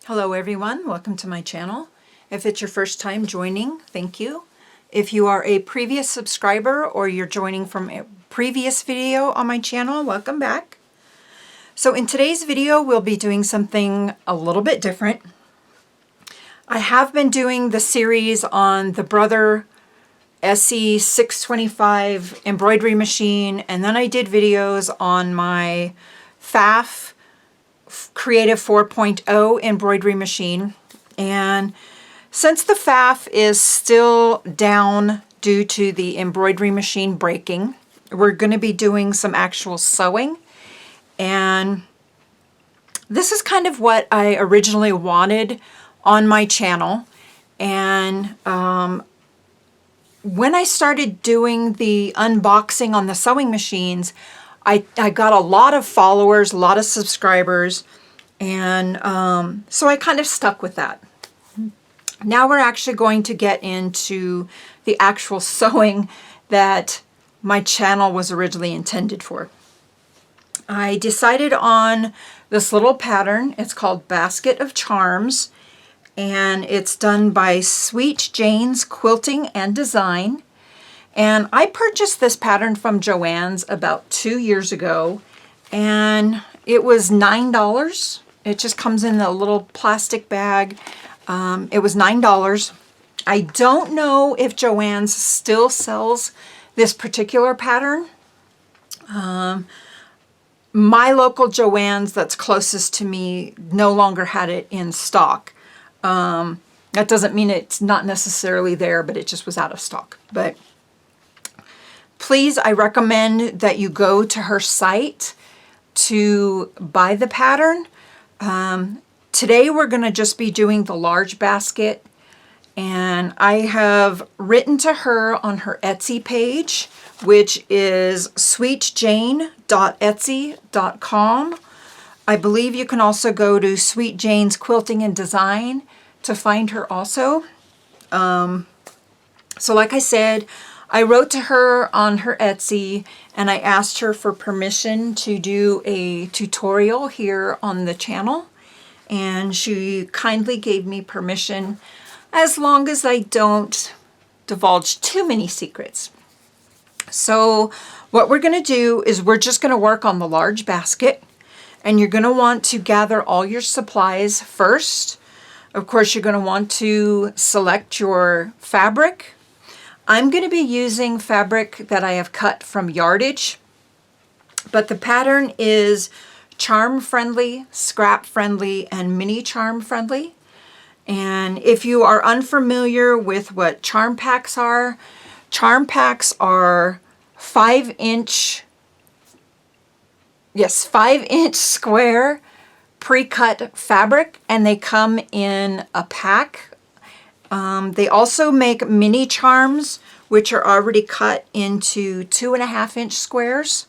Hello everyone, welcome to my channel. If it's your first time joining, thank you. If you are a previous subscriber or you're joining from a previous video on my channel, welcome back. So in today's video, we'll be doing something a little bit different. I have been doing the series on the Brother SE 625 embroidery machine, and then I did videos on my FAF Creative 4.0 embroidery machine. And since the FAF is still down due to the embroidery machine breaking, we're going to be doing some actual sewing. And this is kind of what I originally wanted on my channel. And when I started doing the unboxing on the sewing machines, I got a lot of followers, a lot of subscribers, and so I kind of stuck with that. Now we're actually going to get into the actual sewing that my channel was originally intended for. I decided on this little pattern. It's called Basket of Charms, and it's done by Sweet Jane's Quilting and Design. And I purchased this pattern from Joann's about 2 years ago, and it was $9. It just comes in a little plastic bag. It was $9. I don't know if Joann's still sells this particular pattern. My local Joann's that's closest to me no longer had it in stock. That doesn't mean it's not necessarily there, but it just was out of stock. But please, I recommend that you go to her site to buy the pattern. Today we're going to just be doing the large basket, and I have written to her on her Etsy page, which is sweetjane.etsy.com. I believe you can also go to Sweet Jane's Quilting and Design to find her also. So like I said, I wrote to her on her Etsy and I asked her for permission to do a tutorial here on the channel, and she kindly gave me permission as long as I don't divulge too many secrets. So what we're going to do is we're just going to work on the large basket, and you're going to want to gather all your supplies first. Of course, you're going to want to select your fabric. I'm going to be using fabric that I have cut from Yardage, but the pattern is charm friendly, scrap friendly, and mini charm friendly. And if you are unfamiliar with what charm packs are 5-inch square pre-cut fabric, and they come in a pack. They also make mini charms, which are already cut into 2.5-inch squares.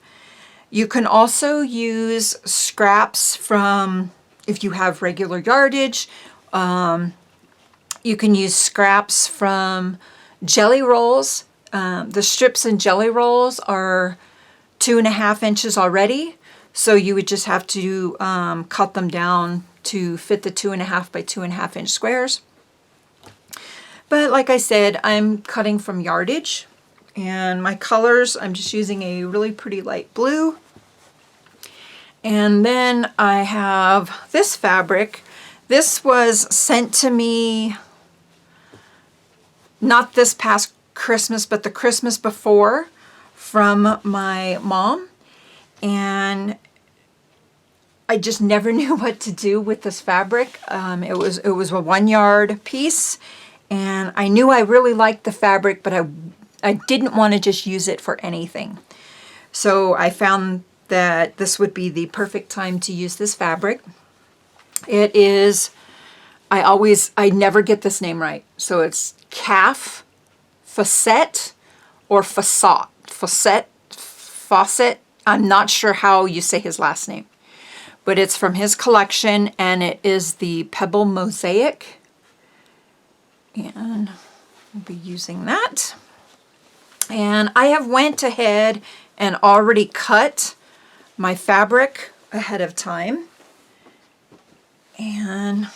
You can also use scraps from, if you have regular yardage, you can use scraps from jelly rolls. The strips in jelly rolls are 2.5 inches already, so you would just have to cut them down to fit the 2.5 by 2.5 inch squares. But like I said, I'm cutting from Yardage, and my colors, I'm just using a really pretty light blue. And then I have this fabric. This was sent to me not this past Christmas, but the Christmas before, from my mom. And I just never knew what to do with this fabric. It was a 1 yard piece, and I knew I really liked the fabric, but I didn't want to just use it for anything. So I found that this would be the perfect time to use this fabric. It is, I never get this name right. So it's calf facet or faucet. I'm not sure how you say his last name, but it's from his collection, and it is the Pebble Mosaic. And we'll be using that. And I have went ahead and already cut my fabric ahead of time. And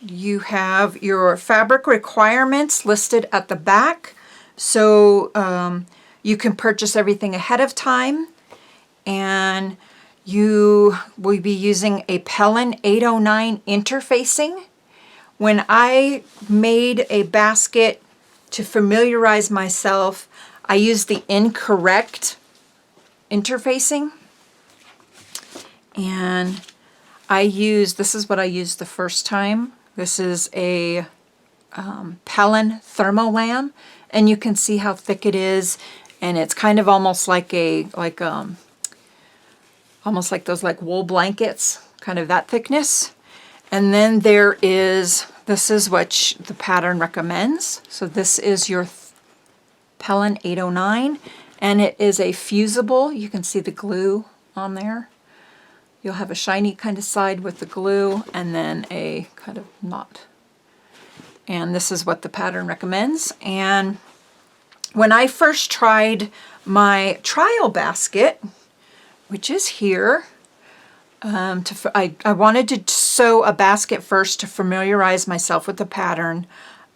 you have your fabric requirements listed at the back, so you can purchase everything ahead of time. And you will be using a Pellin 809 interfacing. When I made a basket to familiarize myself, I used the incorrect interfacing. And this is what I used the first time. This is a Pellin Thermolam, and you can see how thick it is, and it's kind of almost like almost like those like wool blankets, kind of that thickness. And then this is what the pattern recommends. So this is your Pellin 809, and it is a fusible. You can see the glue on there. You'll have a shiny kind of side with the glue and then a kind of knot. And this is what the pattern recommends. And when I first tried my trial basket, which is here, I wanted to sew a basket first to familiarize myself with the pattern.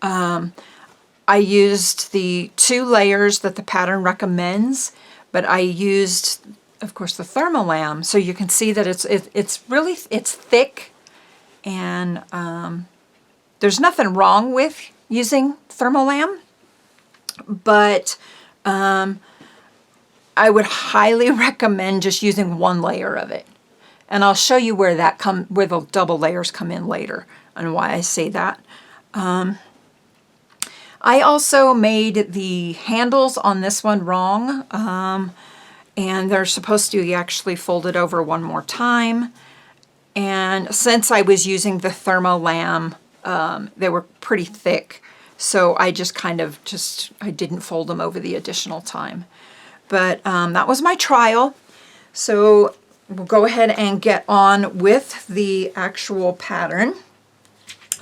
I used the 2 layers that the pattern recommends, but I used, of course, the Thermolam, so you can see that it's thick, and there's nothing wrong with using Thermolam, but I would highly recommend just using 1 layer of it. And I'll show you where the double layers come in later and why I say that. I also made the handles on this one wrong, and they're supposed to be actually folded over 1 more time. And since I was using the Thermolam, they were pretty thick, so I just I didn't fold them over the additional time. But that was my trial. So we'll go ahead and get on with the actual pattern.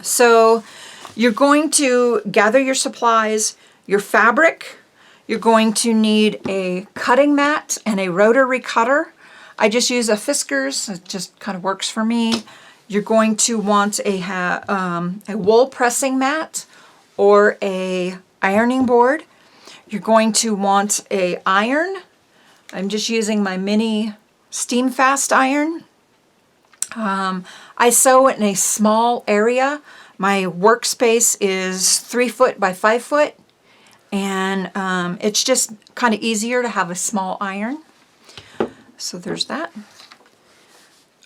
So you're going to gather your supplies, your fabric. You're going to need a cutting mat and a rotary cutter. I just use a Fiskars. It just kind of works for me. You're going to want a wool pressing mat or a ironing board. You're going to want a iron. I'm just using my mini steam fast iron. I sew in a small area. My workspace is 3 foot by 5 foot, and it's just kind of easier to have a small iron. So there's that.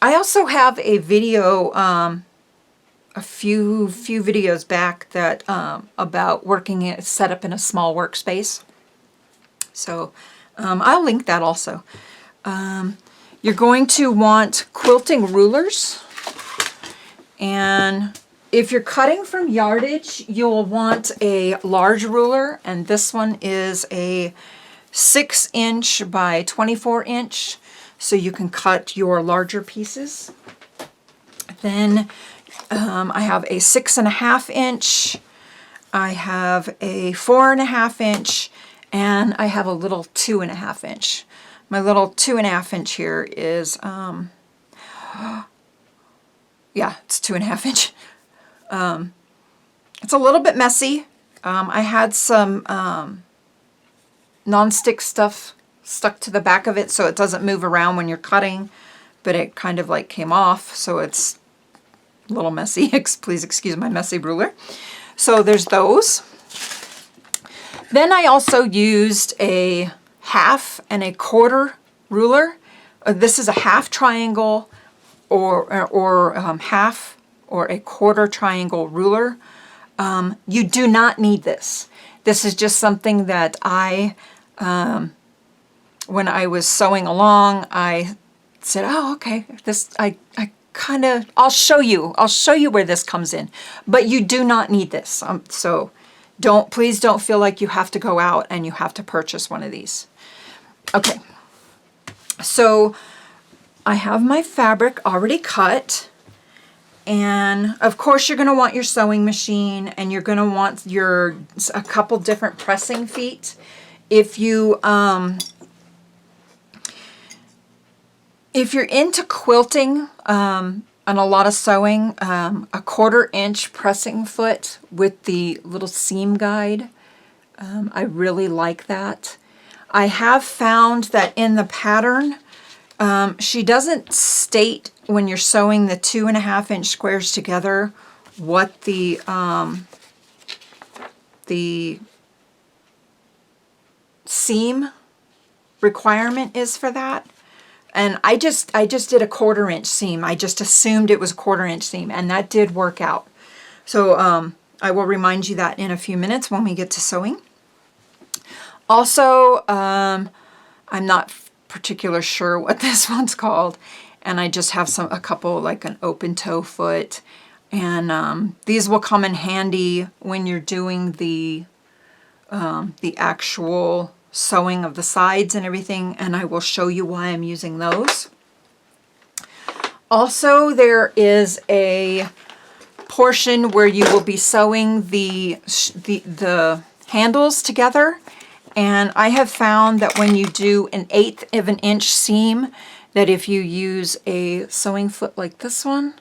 I also have a video, a few videos back that about working it set up in a small workspace. So I'll link that also. You're going to want quilting rulers, and if you're cutting from yardage, you'll want a large ruler, and this one is a 6-inch by 24-inch, so you can cut your larger pieces. Then I have a 6.5-inch, I have a 4.5-inch, and I have a little 2.5-inch. My little 2.5-inch here is, yeah, it's 2.5-inch. It's a little bit messy. I had some non-stick stuff stuck to the back of it so it doesn't move around when you're cutting, but it kind of like came off, so it's a little messy. Please excuse my messy ruler. So there's those. Then I also used a 1/2 and a 1/4 ruler. This is a 1/2 triangle or 1/2 or a 1/4 triangle ruler. You do not need this. This is just something that when I was sewing along, I said, oh, okay, I'll show you where this comes in, but you do not need this. So please don't feel like you have to go out and you have to purchase one of these. Okay, so I have my fabric already cut, and of course you're going to want your sewing machine, and you're going to want a couple different pressing feet. If if you're into quilting, on a lot of sewing, a 1/4 inch pressing foot with the little seam guide. I really like that. I have found that in the pattern, she doesn't state when you're sewing the 2.5 inch squares together what the seam requirement is for that. And I just did a 1/4 inch seam. I just assumed it was a 1/4 inch seam, and that did work out. So I will remind you that in a few minutes when we get to sewing. Also, I'm not particularly sure what this one's called, and I just have a couple, like an open toe foot, and these will come in handy when you're doing the actual sewing of the sides and everything, and I will show you why I'm using those. Also, there is a portion where you will be sewing the handles together, and I have found that when you do 1/8 of an inch seam, that if you use a sewing foot like this one,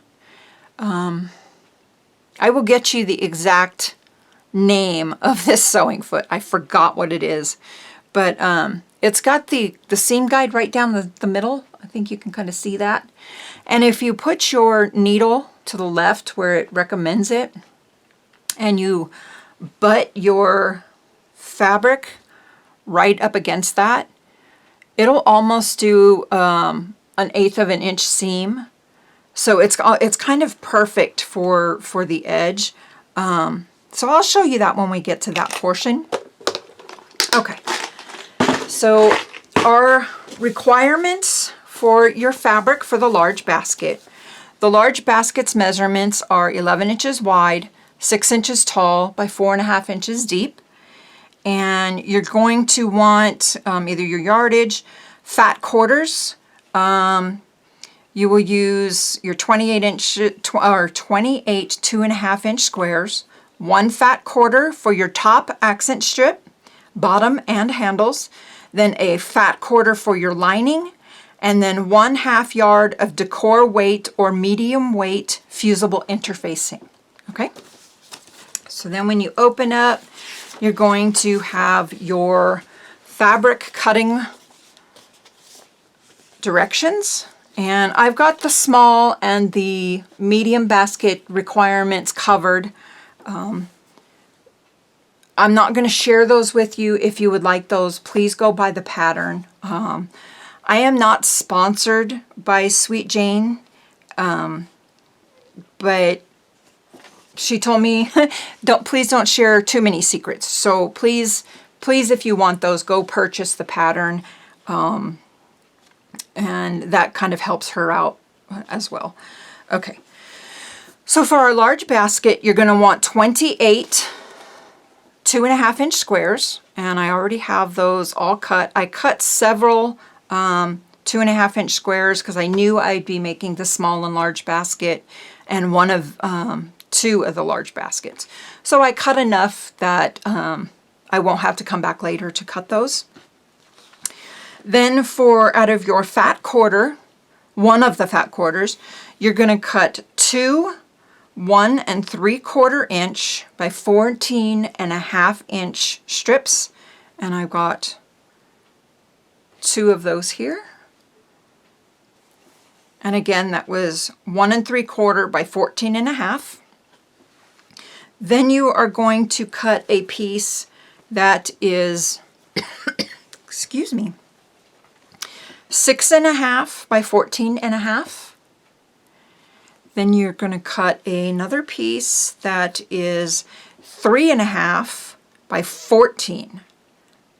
I will get you the exact name of this sewing foot. I forgot what it is. But it's got the seam guide right down the middle. I think you can kind of see that. And if you put your needle to the left where it recommends it, and you butt your fabric right up against that, it'll almost do 1/8 of an inch seam. So it's kind of perfect for the edge. So I'll show you that when we get to that portion. Okay. So our requirements for your fabric for the large basket. The large basket's measurements are 11 inches wide, 6 inches tall by 4.5 inches deep. And you're going to want either your yardage, fat quarters. You will use your 28 2.5 inch squares, 1 fat quarter for your top accent strip, bottom and handles, then a fat quarter for your lining, and then 1/2 yard of decor weight or medium weight fusible interfacing. Okay? So then when you open up, you're going to have your fabric cutting directions. And I've got the small and the medium basket requirements covered. I'm not going to share those with you. If you would like those, please go by the pattern. I am not sponsored by Sweet Jane, but she told me, please don't share too many secrets. So please, if you want those, go purchase the pattern. And that kind of helps her out as well. Okay. So for our large basket, you're going to want 28 2.5 inch squares, and I already have those all cut. I cut several 2.5 inch squares because I knew I'd be making the small and large basket and one of 2 of the large baskets. So I cut enough that I won't have to come back later to cut those. Then out of your fat quarter, one of the fat quarters, you're going to cut 2 1 3/4 inch by 14.5 inch strips, and I've got 2 of those here. And again, that was 1 3/4 by 14.5. Then you are going to cut a piece that is, excuse me, 6.5 by 14.5. Then you're going to cut another piece that is 3.5 by 14.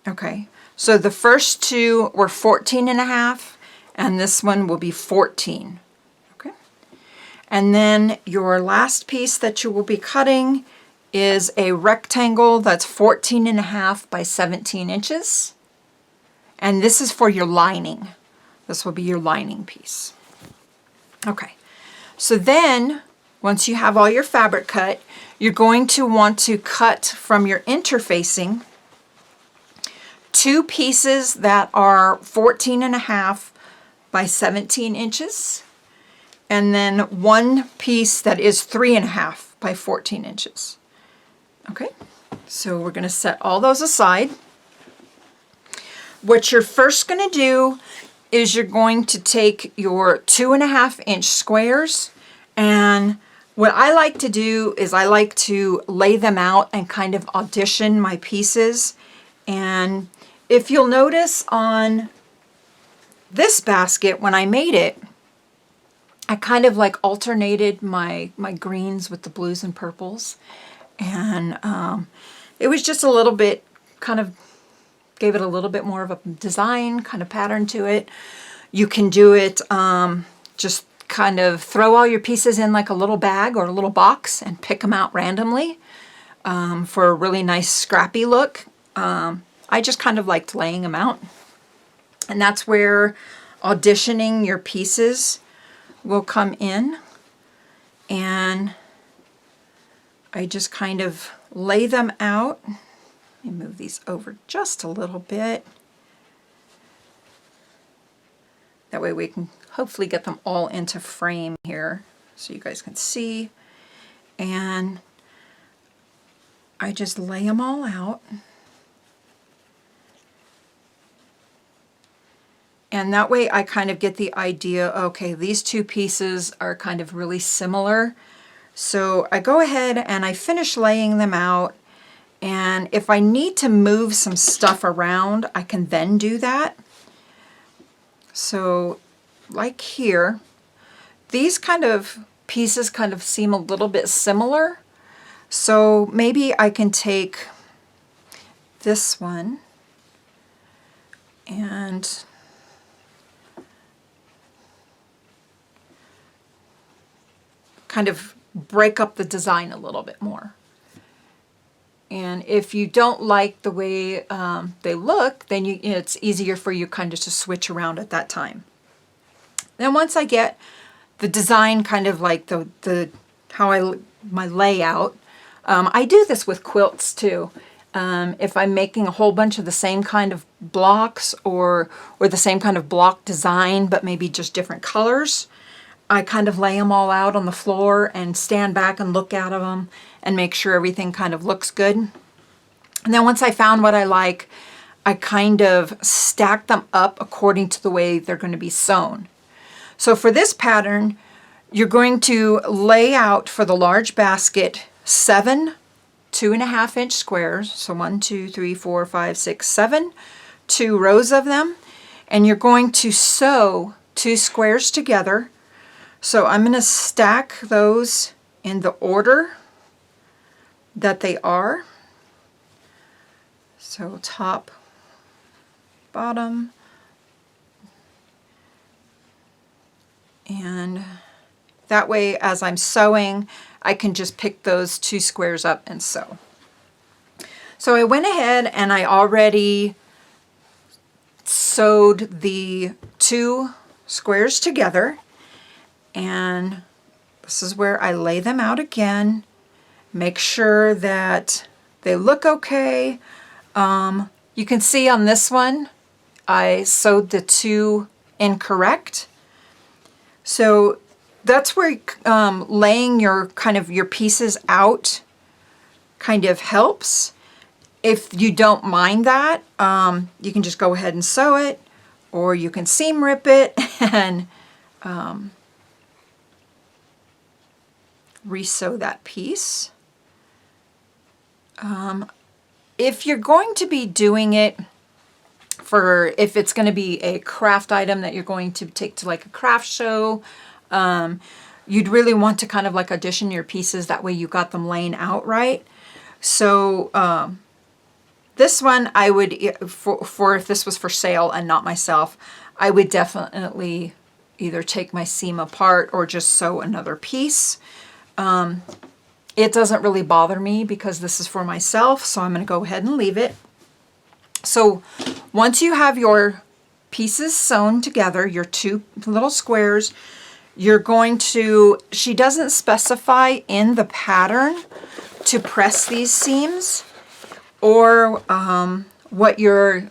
Okay, so the first 2 were 14.5, and this one will be 14. Okay, and then your last piece that you will be cutting is a rectangle that's 14.5 by 17 inches. And this is for your lining. This will be your lining piece. Okay. So then, once you have all your fabric cut, you're going to want to cut from your interfacing 2 pieces that are 14.5 by 17 inches. and then one piece that is 3.5 by 14 inches. Okay, so we're going to set all those aside. What you're first going to do is you're going to take your 2.5-inch squares, and what I like to do is I like to lay them out and kind of audition my pieces. And if you'll notice on this basket, when I made it, I kind of like alternated my greens with the blues and purples. And it was just a little bit, kind of gave it a little bit more of a design kind of pattern to it. You can do it, just kind of throw all your pieces in like a little bag or a little box and pick them out randomly for a really nice scrappy look. I just kind of liked laying them out. And that's where auditioning your pieces will come in. And I just kind of lay them out. Let me move these over just a little bit. That way we can hopefully get them all into frame here so you guys can see. And I just lay them all out. And that way I kind of get the idea, okay, these two pieces are kind of really similar. So I go ahead and I finish laying them out. And if I need to move some stuff around, I can then do that. So like here, these kind of pieces kind of seem a little bit similar. So maybe I can take this one and kind of break up the design a little bit more. And if you don't like the way they look, then it's easier for you kind of to switch around at that time. Then once I get the design kind of like my layout, I do this with quilts too. If I'm making a whole bunch of the same kind of blocks or the same kind of block design, but maybe just different colors, I kind of lay them all out on the floor and stand back and look at them and make sure everything kind of looks good. And then once I found what I like, I kind of stack them up according to the way they're going to be sewn. So for this pattern, you're going to lay out for the large basket 7 2.5-inch squares. So 1, 2, 3, 4, 5, 6, 7, 2 rows of them. And you're going to sew 2 squares together. So I'm going to stack those in the order that they are. So top, bottom, and that way as I'm sewing, I can just pick those 2 squares up and sew. So I went ahead and I already sewed the 2 squares together. And this is where I lay them out again. Make sure that they look okay. You can see on this one, I sewed the 2 incorrect. So that's where laying your pieces out kind of helps. If you don't mind that, you can just go ahead and sew it, or you can seam rip it and re-sew that piece. If you're going to be doing it if it's going to be a craft item that you're going to take to like a craft show, you'd really want to kind of like audition your pieces, that way you got them laying out right. So this one I would, for if this was for sale and not myself, I would definitely either take my seam apart or just sew another piece. It doesn't really bother me because this is for myself, so I'm going to go ahead and leave it. So once you have your pieces sewn together, your 2 little squares, you're going to, she doesn't specify in the pattern to press these seams or what your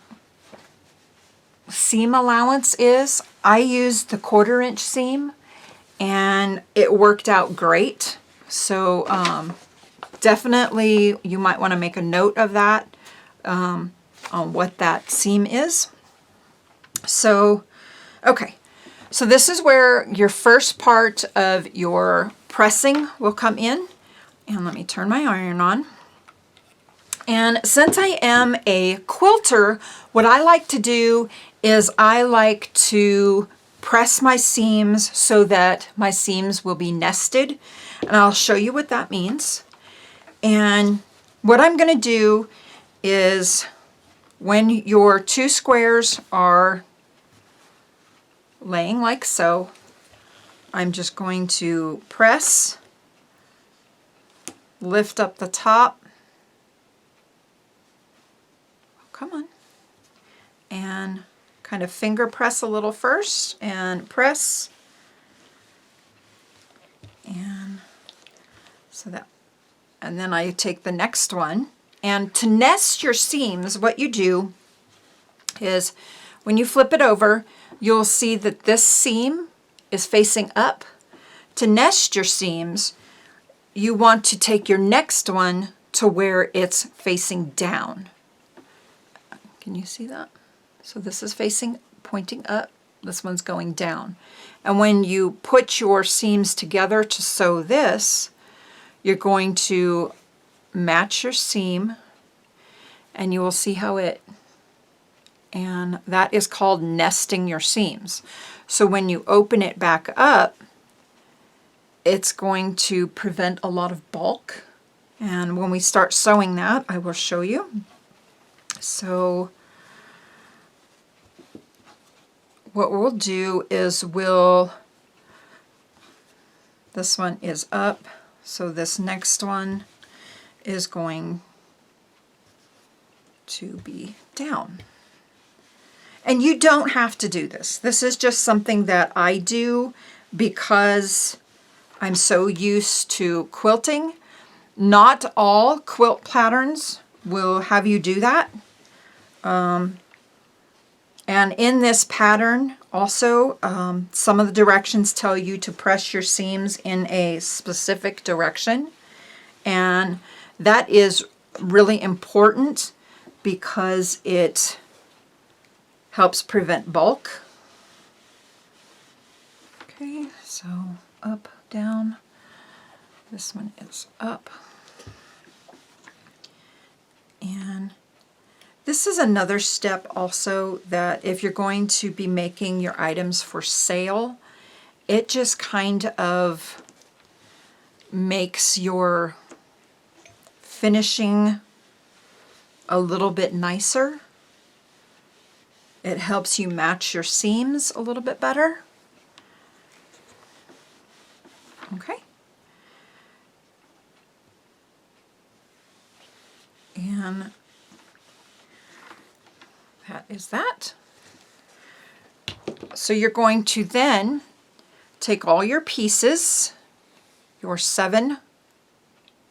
seam allowance is. I use the 1/4-inch seam, and it worked out great. So definitely you might want to make a note of that, on what that seam is. So, okay. So this is where your first part of your pressing will come in. And let me turn my iron on. And since I am a quilter, what I like to do is I like to press my seams so that my seams will be nested. And I'll show you what that means. And what I'm going to do is when your two squares are laying like so, I'm just going to press, lift up the top, come on, and kind of finger press a little first, and press, and so that, and then I take the next one. And to nest your seams, what you do is when you flip it over, you'll see that this seam is facing up. To nest your seams, you want to take your next one to where it's facing down. Can you see that? So this is facing, pointing up, this one's going down. And when you put your seams together to sew this, you're going to match your seam, and you will see how it, and that is called nesting your seams. So when you open it back up, it's going to prevent a lot of bulk. And when we start sewing that, I will show you. So what we'll do is this one is up, so this next one is going to be down. And you don't have to do this. This is just something that I do because I'm so used to quilting. Not all quilt patterns will have you do that. And in this pattern also, some of the directions tell you to press your seams in a specific direction. And that is really important because it helps prevent bulk. Okay, so up, down. This one is up. And this is another step also that if you're going to be making your items for sale, it just kind of makes your finishing a little bit nicer. It helps you match your seams a little bit better. Okay. And that is that. So you're going to then take all your pieces, your 7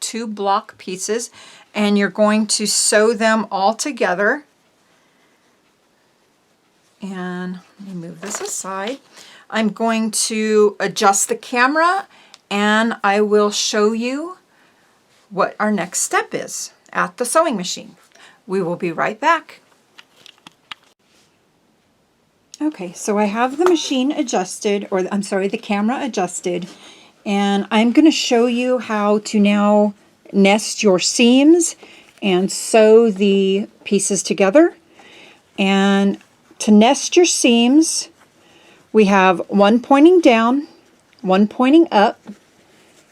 2-block pieces, and you're going to sew them all together. And let me move this aside. I'm going to adjust the camera and I will show you what our next step is at the sewing machine. We will be right back. Okay, so I have the machine adjusted, or I'm sorry, the camera adjusted, and I'm going to show you how to now nest your seams and sew the pieces together. And to nest your seams, we have one pointing down, one pointing up,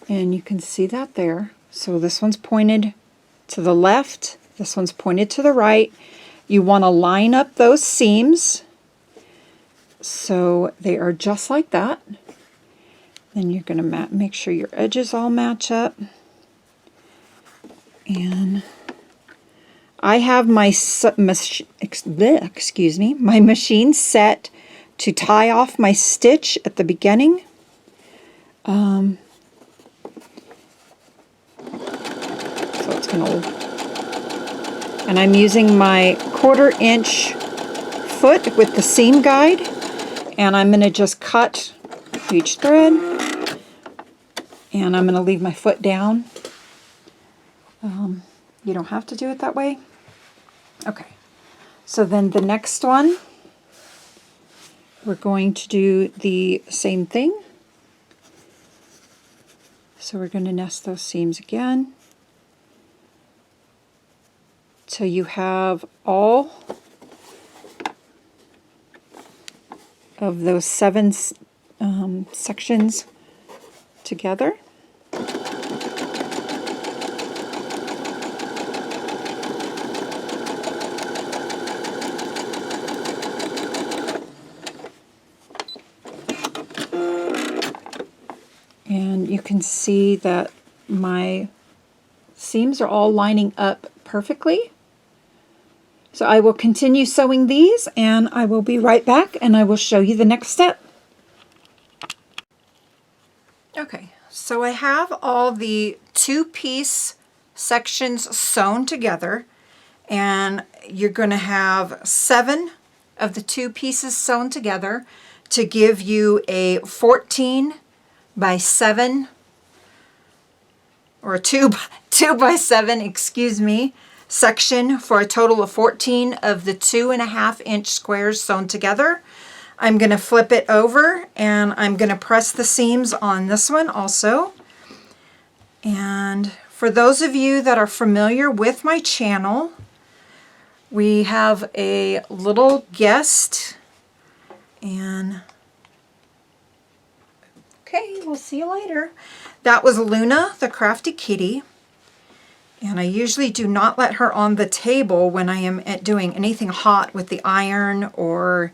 and you can see that there. So this one's pointed to the left, this one's pointed to the right. You want to line up those seams so they are just like that. Then you're going to make sure your edges all match up. And I have my my machine set to tie off my stitch at the beginning. So it's going to, and I'm using my 1/4 inch foot with the seam guide, and I'm going to just cut each thread. And I'm going to leave my foot down. You don't have to do it that way. Okay, so then the next one, we're going to do the same thing. So we're going to nest those seams again. Till you have all of those 7 sections together. And you can see that my seams are all lining up perfectly. So I will continue sewing these, and I will be right back, and I will show you the next step. Okay, so I have all the 2-piece sections sewn together, and you're going to have 7 of the 2 pieces sewn together to give you a 14 by 7, or a 2 by 7, excuse me, section for a total of 14 of the 2.5-inch squares sewn together. I'm going to flip it over, and I'm going to press the seams on this one also. And for those of you that are familiar with my channel, we have a little guest, and okay, we'll see you later. That was Luna, the crafty kitty. And I usually do not let her on the table when I am doing anything hot with the iron or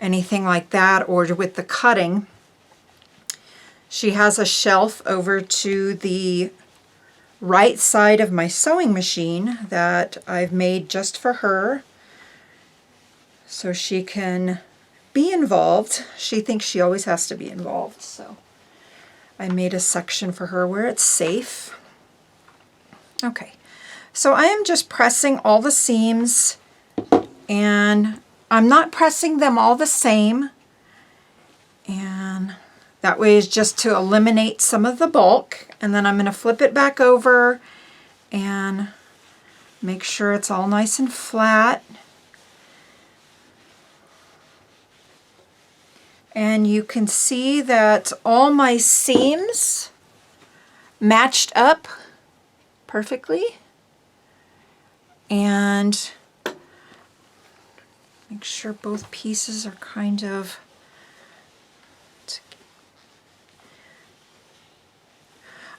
anything like that, or with the cutting. She has a shelf over to the right side of my sewing machine that I've made just for her, so she can be involved. She thinks she always has to be involved, so I made a section for her where it's safe. Okay, so I am just pressing all the seams, and I'm not pressing them all the same, and that way is just to eliminate some of the bulk. And then I'm going to flip it back over and make sure it's all nice and flat. And you can see that all my seams matched up perfectly. And make sure both pieces are kind of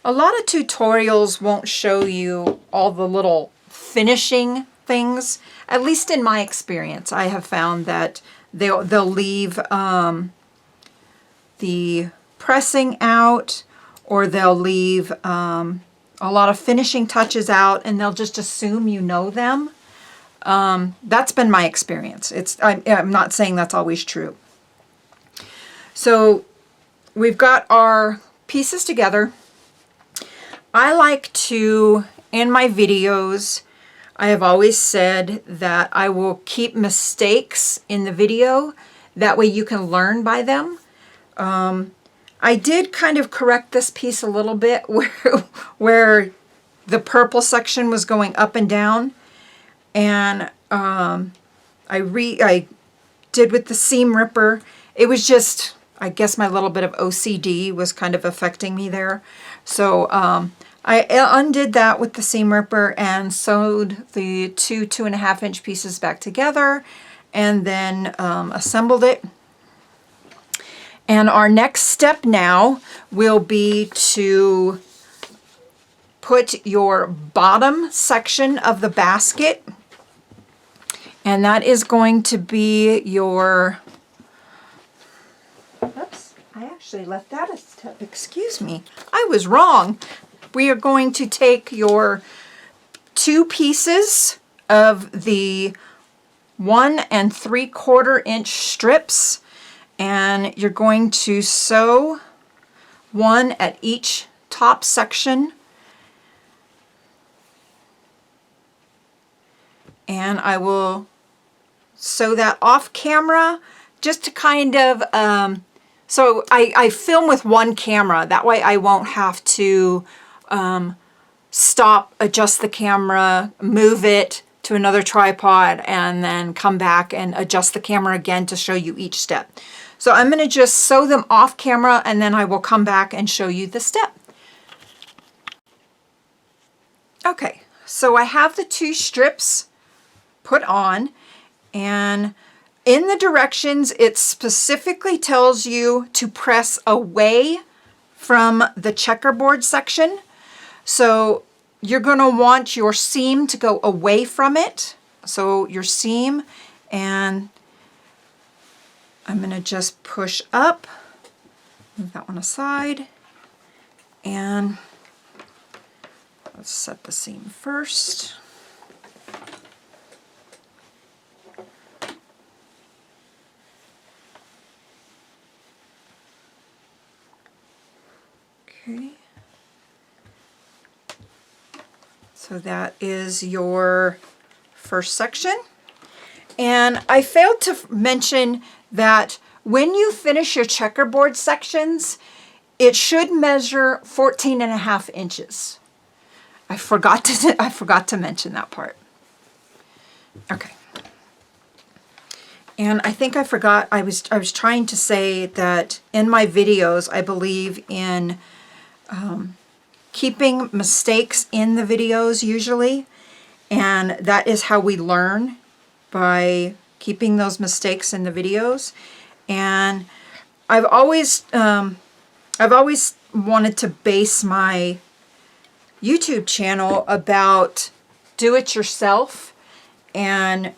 a lot of tutorials won't show you all the little finishing things. At least in my experience, I have found that they'll leave the pressing out, or they'll leave a lot of finishing touches out, and they'll just assume you know them. That's been my experience. I'm not saying that's always true. So we've got our pieces together. I like to, in my videos, I have always said that I will keep mistakes in the video. That way you can learn by them. I did kind of correct this piece a little bit where the section was going up and down. And I did with the seam ripper. It was just, I guess my little bit of OCD was kind of affecting me there. So I undid that with the seam ripper and sewed the 2.5-inch pieces back together, and then assembled it. And our next step now will be to put your bottom section of the basket, and that is going to be your, oops, I actually left that a step, excuse me, I was wrong. We are going to take your 2 pieces of the 1 3/4-inch strips, and you're going to sew 1 at each top section. And I will sew that off camera just to kind of So I film with one camera. That way I won't have to stop, adjust the camera, move it to another tripod, and then come back and adjust the camera again to show you each step. So I'm going to just sew them off camera, and then I will come back and show you the step. Okay, so I have the 2 strips put on, and in the directions it specifically tells you to press away from the checkerboard section. So you're going to want your seam to go away from it. So your seam, and I'm going to just push up, move that one aside, and let's set the seam first. Okay. So that is your first section. And I failed to mention that when you finish your checkerboard sections, it should measure 14.5 inches. I forgot to mention that part. Okay. And I think I forgot, I was trying to say that in my videos, I believe in keeping mistakes in the videos usually. And that is how we learn, by keeping those mistakes in the videos. And I've always wanted to base my YouTube channel about do it yourself, and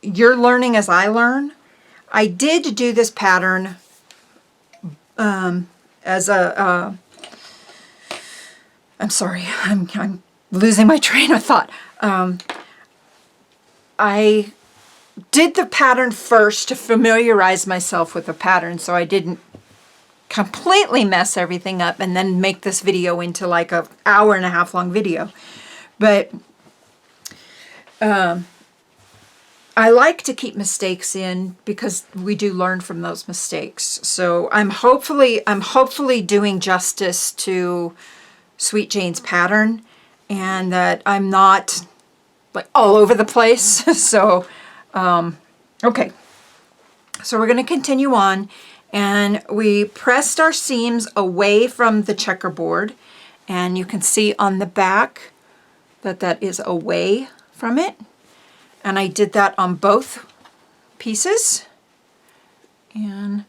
you're learning as I learn. I did do this pattern as a, I'm sorry, I'm losing my train of thought. I did the pattern first to familiarize myself with the pattern so I didn't completely mess everything up and then make this video into like an 1.5 hour long video. But I like to keep mistakes in because we do learn from those mistakes. So I'm hopefully doing justice to Sweet Jane's pattern, and that I'm not like all over the place. So okay, so we're going to continue on, and we pressed our seams away from the checkerboard, and you can see on the back that that is away from it. And I did that on both pieces. And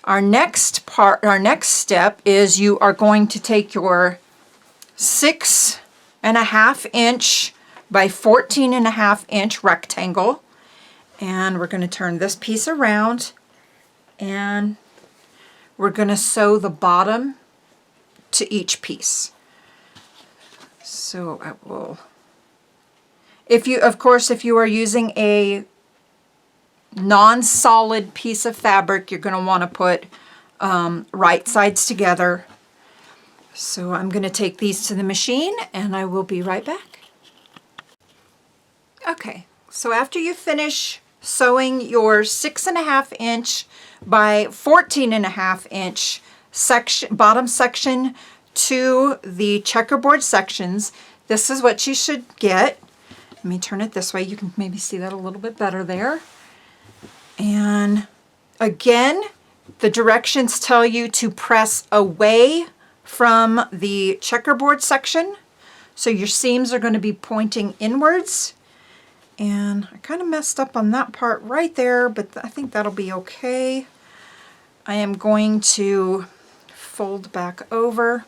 our next step is you are going to take your 6.5 inch by 14.5 inch rectangle, and we're going to turn this piece around, and we're going to sew the bottom to each piece. So I will, if you are using a non-solid piece of fabric, you're going to want to put right sides together. So I'm going to take these to the machine, and I will be right back. Okay, so after you finish sewing your 6.5 inch by 14.5 inch section, bottom section to the checkerboard sections, this is what you should get. Let me turn it this way. You can maybe see that a little bit better there. And again, the directions tell you to press away from the checkerboard section. So your seams are going to be pointing inwards. And I kind of messed up on that part right there, but I think that'll be okay. I am going to fold back over.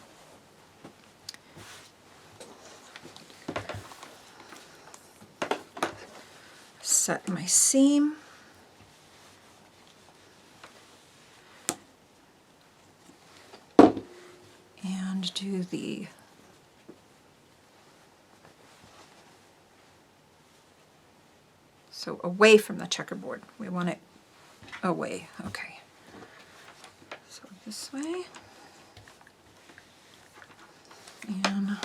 Set my seam. And do the so away from the checkerboard. We want it away. Okay. So this way. And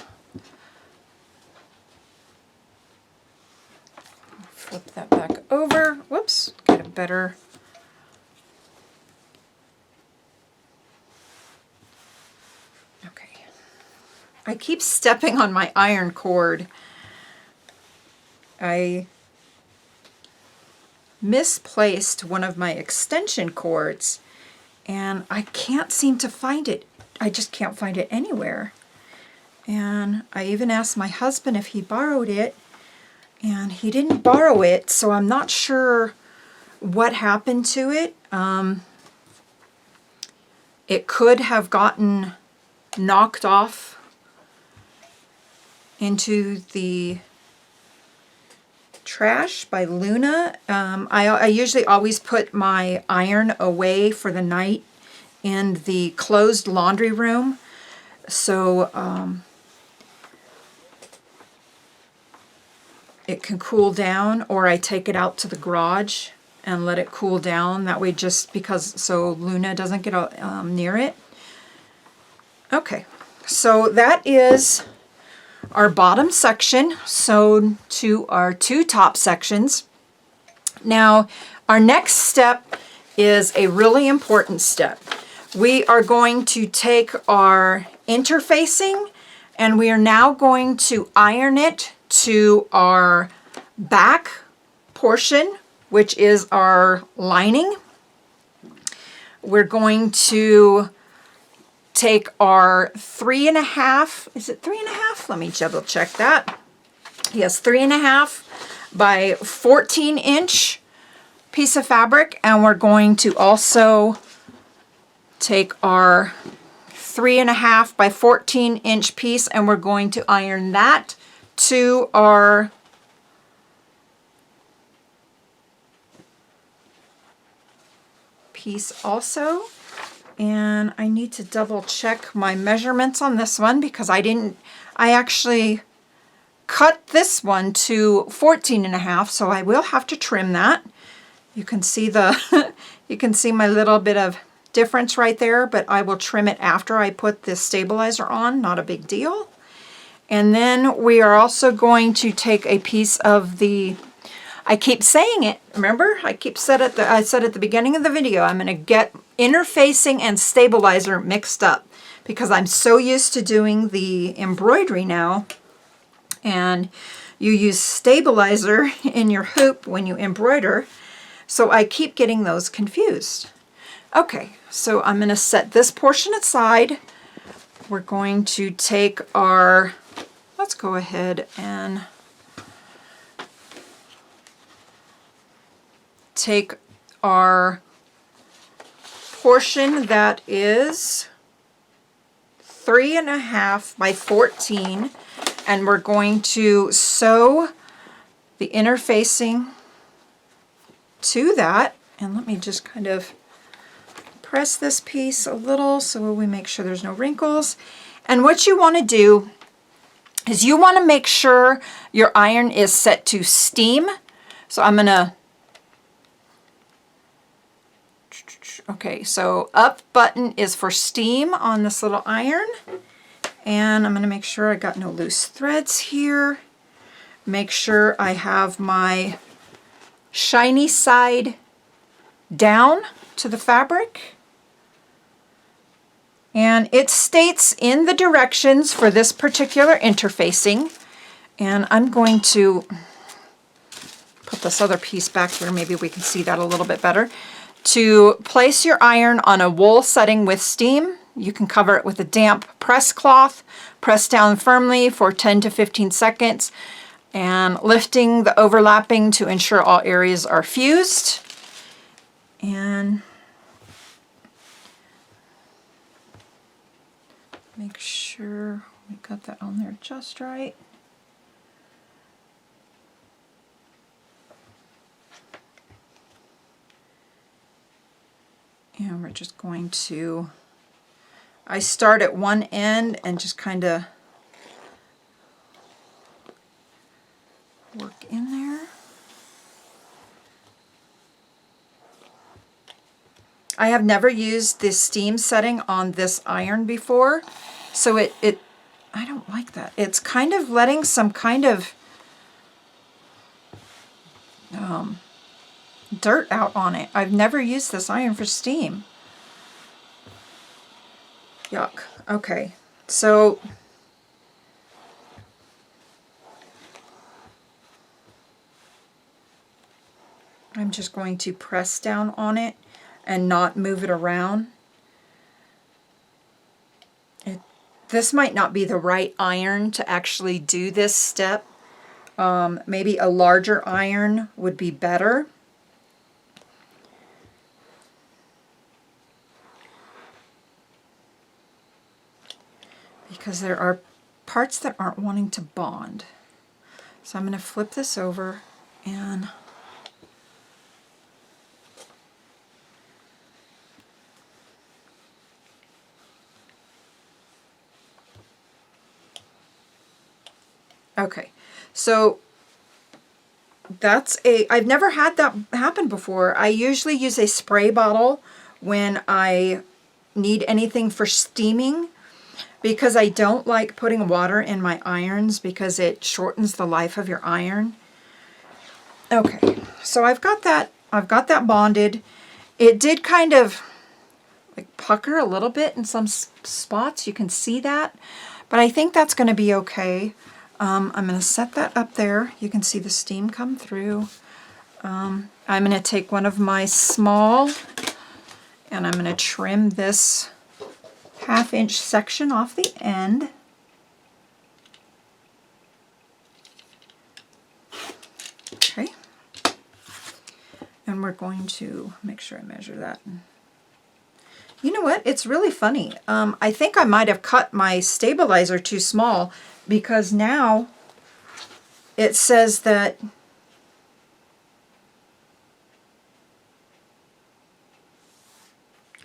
flip that back over. Whoops. Get a better I keep stepping on my iron cord. I misplaced one of my extension cords and I can't seem to find it. I just can't find it anywhere. And I even asked my husband if he borrowed it, and he didn't borrow it, so I'm not sure what happened to it. It could have gotten knocked off into the trash by Luna. I usually always put my iron away for the night in the closed laundry room, so it can cool down, or I take it out to the garage and let it cool down. That way, just because, so Luna doesn't get near it. Okay, so that is our bottom section sewed to our 2 top sections. Now, our next step is a really important step. We are going to take our interfacing and we are now going to iron it to our back portion, which is our lining. We're going to take our 3.5, is it 3.5? Let me double check that. Yes, 3.5 by 14 inch piece of fabric, and we're going to also take our 3.5 by 14 inch piece and we're going to iron that to our piece also. And I need to double check my measurements on this one because I actually cut this one to 14.5, so I will have to trim that. You can see you can see my little bit of difference right there, but I will trim it after I put this stabilizer on, not a big deal. And then we are also going to take a piece of the, I keep saying it, remember? I said at the beginning of the video, I'm going to get interfacing and stabilizer mixed up because I'm so used to doing the embroidery now, and you use stabilizer in your hoop when you embroider, so I keep getting those confused. Okay, so I'm going to set this portion aside. We're going to take our, let's go ahead and take our portion that is 3.5 by 14, and we're going to sew the interfacing to that. And let me just kind of press this piece a little so we make sure there's no wrinkles. And what you want to do is you want to make sure your iron is set to steam. So I'm going to, okay, so up button is for steam on this little iron. And I'm going to make sure I got no loose threads here. Make sure I have my shiny side down to the fabric. And it states in the directions for this particular interfacing. And I'm going to put this other piece back here. Maybe we can see that a little bit better. To place your iron on a wool setting with steam, you can cover it with a damp press cloth. Press down firmly for 10 to 15 seconds and lifting the overlapping to ensure all areas are fused. And make sure we got that on there just right. And we're just going to, I start at one end and just kind of work in there. I have never used this steam setting on this iron before, so I don't like that. It's kind of letting some kind of dirt out on it. I've never used this iron for steam. Yuck. Okay, so I'm just going to press down on it and not move it around. This might not be the right iron to actually do this step. Maybe a larger iron would be better. Because there are parts that aren't wanting to bond. So I'm going to flip this over and okay, so I've never had that happen before. I usually use a spray bottle when I need anything for steaming, because I don't like putting water in my irons because it shortens the life of your iron. Okay, so I've got that bonded. It did kind of like pucker a little bit in some spots. You can see that, but I think that's going to be okay. I'm going to set that up there. You can see the steam come through. I'm going to take one of my small and I'm going to trim this 1/2 inch section off the end. Okay. And we're going to make sure I measure that. You know what? It's really funny. I think I might have cut my stabilizer too small, because now it says that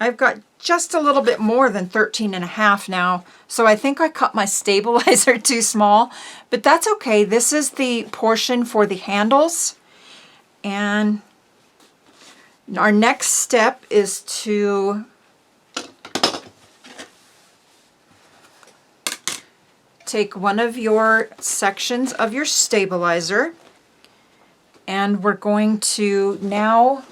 I've got just a little bit more than 13.5 now. So I think I cut my stabilizer too small, but that's okay. This is the portion for the handles. And our next step is to take one of your sections of your stabilizer, and we're going to now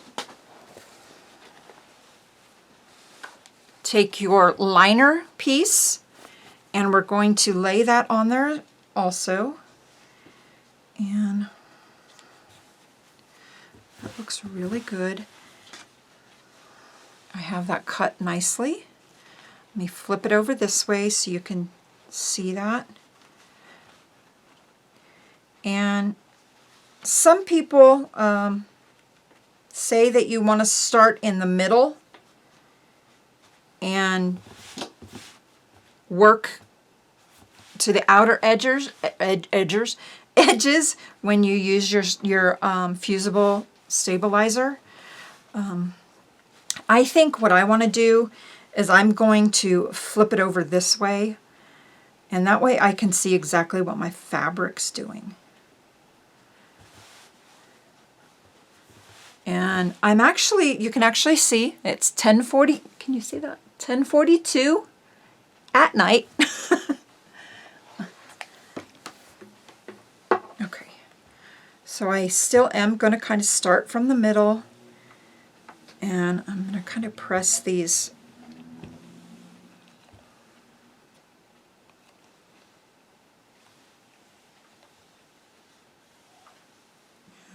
take your liner piece and we're going to lay that on there also. And that looks really good. I have that cut nicely. Let me flip it over this way so you can see that. And some people say that you want to start in the middle and work to the outer edges when you use your fusible stabilizer. I think what I want to do is I'm going to flip it over this way, and that way I can see exactly what my fabric's doing. And I'm actually, you can actually see it's 10:40. Can you see that? 10:42 at night. Okay, so I still am going to kind of start from the middle, and I'm going to kind of press these .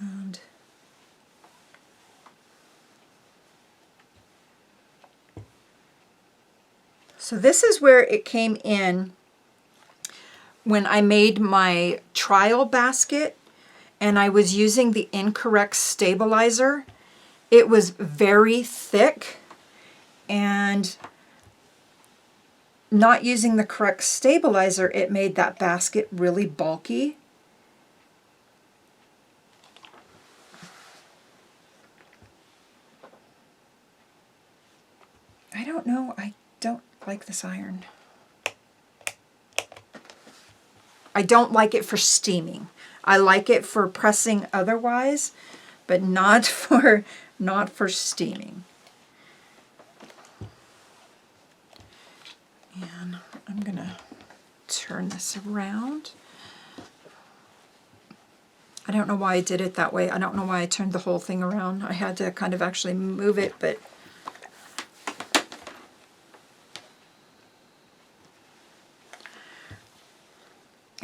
And so this is where it came in when I made my trial basket and I was using the incorrect stabilizer. It was very thick, and not using the correct stabilizer, it made that basket really bulky. I don't know, I don't like this iron. I don't like it for steaming. I like it for pressing otherwise, but not for steaming. And I'm gonna turn this around. I don't know why I did it that way. I don't know why I turned the whole thing around. I had to kind of actually move it, but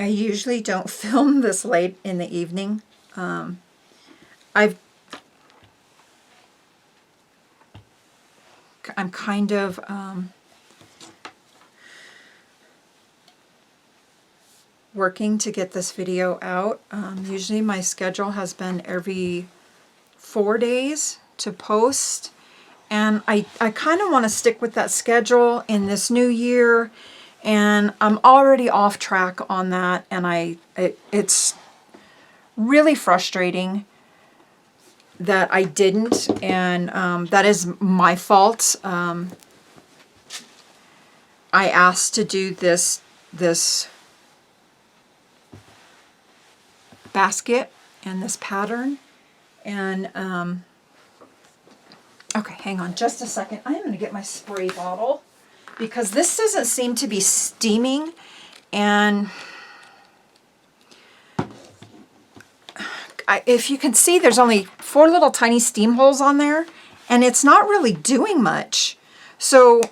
I usually don't film this late in the evening. I'm kind of working to get this video out. Usually my schedule has been every 4 days to post, and I kind of want to stick with that schedule in this new year, and I'm already off track on that, and it's really frustrating that I didn't, and that is my fault. I asked to do this basket and this pattern, and okay, hang on just a second. I'm going to get my spray bottle because this doesn't seem to be steaming, and if you can see, there's only 4 little tiny steam holes on there, and it's not really doing much. So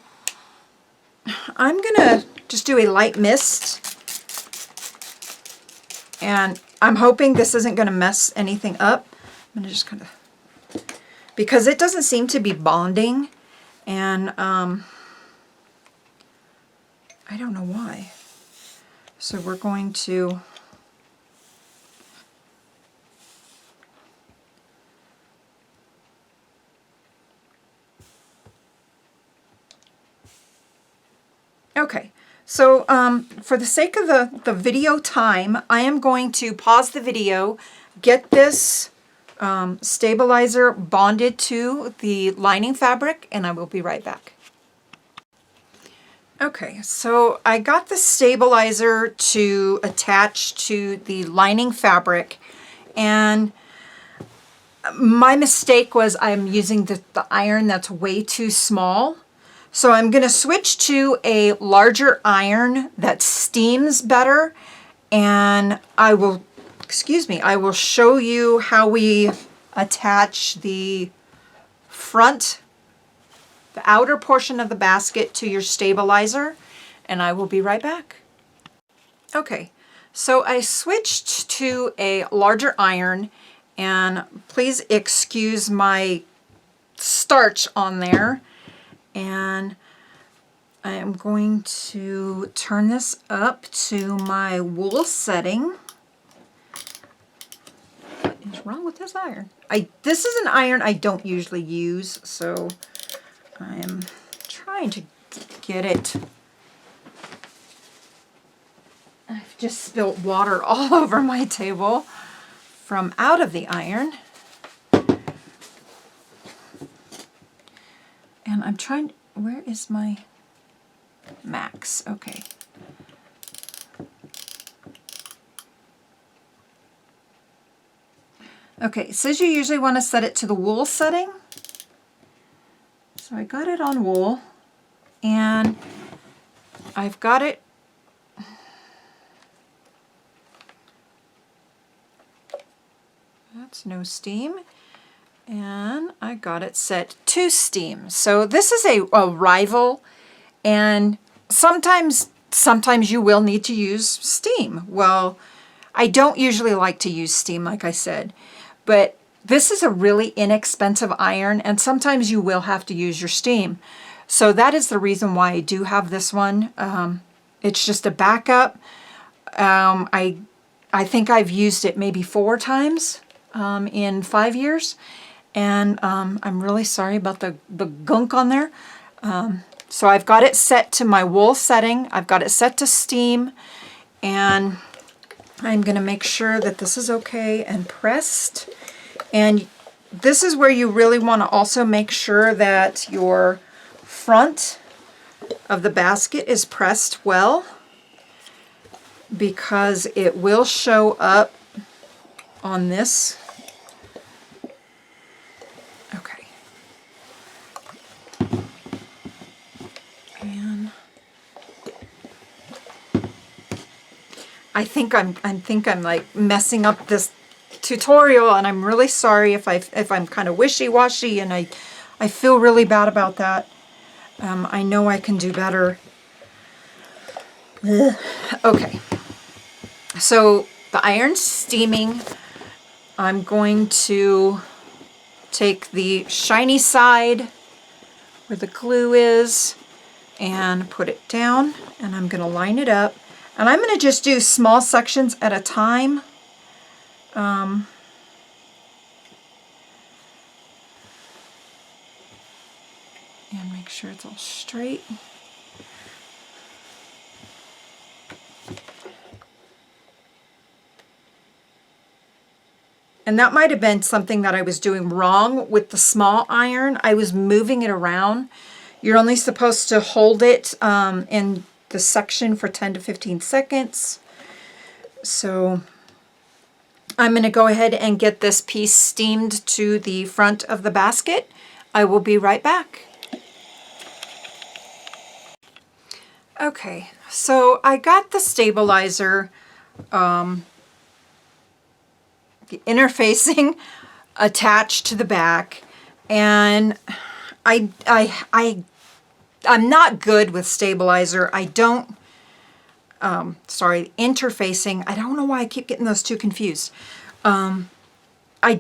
I'm gonna just do a light mist, and I'm hoping this isn't gonna mess anything up. I'm gonna just kind of, because it doesn't seem to be bonding, and I don't know why. So we're going to okay, so for the sake of the video time, I am going to pause the video, get this stabilizer bonded to the lining fabric, and I will be right back. Okay, so I got the stabilizer to attach to the lining fabric, and my mistake was I'm using the iron that's way too small. So I'm going to switch to a larger iron that steams better, and I will show you how we attach the front, the outer portion of the basket to your stabilizer, and I will be right back. Okay, so I switched to a larger iron, and please excuse my starch on there. And I am going to turn this up to my wool setting. What is wrong with this iron? This is an iron I don't usually use, so I am trying to get it. I've just spilt water all over my table from out of the iron. And I'm trying, where is my max? Okay. Okay, it says you usually want to set it to the wool setting. So I got it on wool, and I've got it that's no steam. And I got it set to steam. So this is a rival, and sometimes you will need to use steam. Well, I don't usually like to use steam, like I said, but this is a really inexpensive iron, and sometimes you will have to use your steam. So that is the reason why I do have this one. It's just a backup. I think I've used it maybe 4 times in 5 years. And I'm really sorry about the gunk on there. So I've got it set to my wool setting. I've got it set to steam. And I'm going to make sure that this is okay and pressed. And this is where you really want to also make sure that your front of the basket is pressed well, because it will show up on this. I think I'm like messing up this tutorial, and I'm really sorry if I'm kind of wishy-washy, and I feel really bad about that. I know I can do better. Ugh. Okay, so the iron's steaming. I'm going to take the shiny side where the glue is and put it down, and I'm going to line it up, and I'm going to just do small sections at a time. And make sure it's all straight. And that might have been something that I was doing wrong with the small iron. I was moving it around. You're only supposed to hold it in the section for 10 to 15 seconds. So I'm going to go ahead and get this piece steamed to the front of the basket. I will be right back. Okay, so I got the stabilizer, the interfacing attached to the back, and I'm not good with stabilizer. I don't, interfacing. I don't know why I keep getting those two confused. I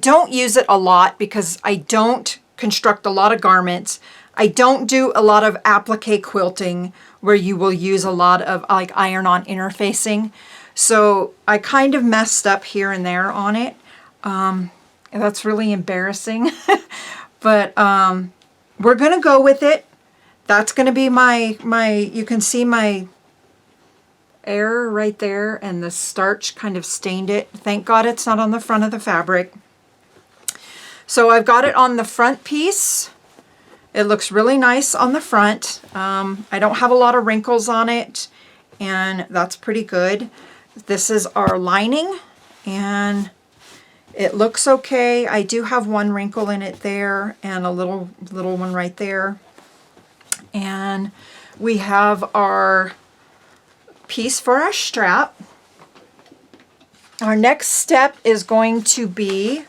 don't use it a lot because I don't construct a lot of garments. I don't do a lot of applique quilting where you will use a lot of like iron-on interfacing. So I kind of messed up here and there on it. That's really embarrassing. But we're going to go with it. That's going to be you can see my error right there, and the starch kind of stained it. Thank God it's not on the front of the fabric. So I've got it on the front piece. It looks really nice on the front. I don't have a lot of wrinkles on it, and that's pretty good. This is our lining, and it looks okay. I do have one wrinkle in it there, and a little one right there. And we have our piece for our strap. Our next step is going to be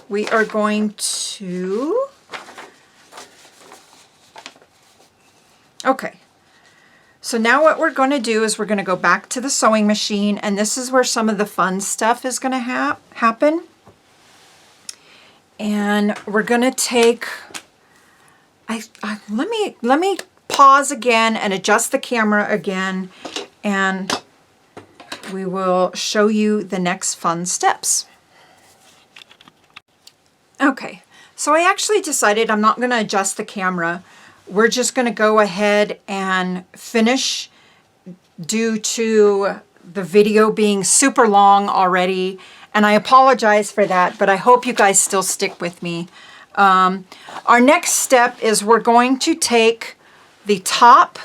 we are going to, okay, so now what we're going to do is we're going to go back to the sewing machine, and this is where some of the fun stuff is going to happen. And we're going to take, let me pause again and adjust the camera again, and we will show you the next fun steps. Okay, so I actually decided I'm not going to adjust the camera. We're just going to go ahead and finish due to the video being super long already, and I apologize for that, but I hope you guys still stick with me. Our next step is we're going to take the top